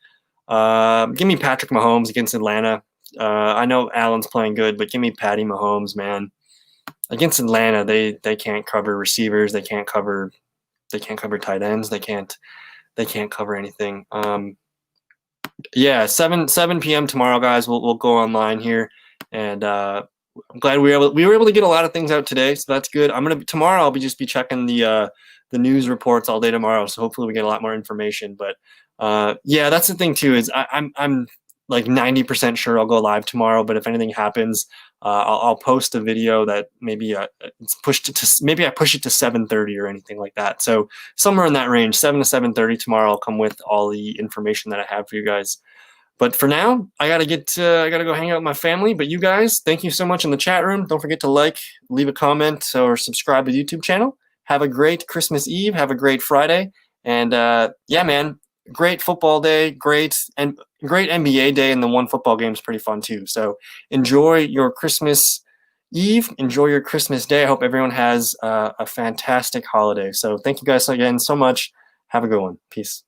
Give me Patrick Mahomes against Atlanta. I know Allen's playing good, but give me Patty Mahomes, man. Against Atlanta, they can't cover receivers. They can't cover tight ends. They can't cover anything. 7 p.m. tomorrow, guys. We'll go online here, and I'm glad we were able to get a lot of things out today, so that's good. Tomorrow I'll be checking the news reports all day tomorrow, so hopefully we get a lot more information. But that's the thing too, is I'm like 90% sure I'll go live tomorrow, but if anything happens, I'll post a video that maybe it's pushed to maybe I push it to 7:30 or anything like that. So somewhere in that range, 7 to 7:30 tomorrow, I'll come with all the information that I have for you guys. But for now, I gotta go hang out with my family. But you guys, thank you so much in the chat room. Don't forget to leave a comment, or subscribe to the YouTube channel. Have a great Christmas Eve. Have a great Friday. And man, great football day, great NBA day, and the one football game is pretty fun too. So enjoy your Christmas Eve, enjoy your Christmas day. I hope everyone has a fantastic holiday. So thank you guys again so much. Have a good one. Peace.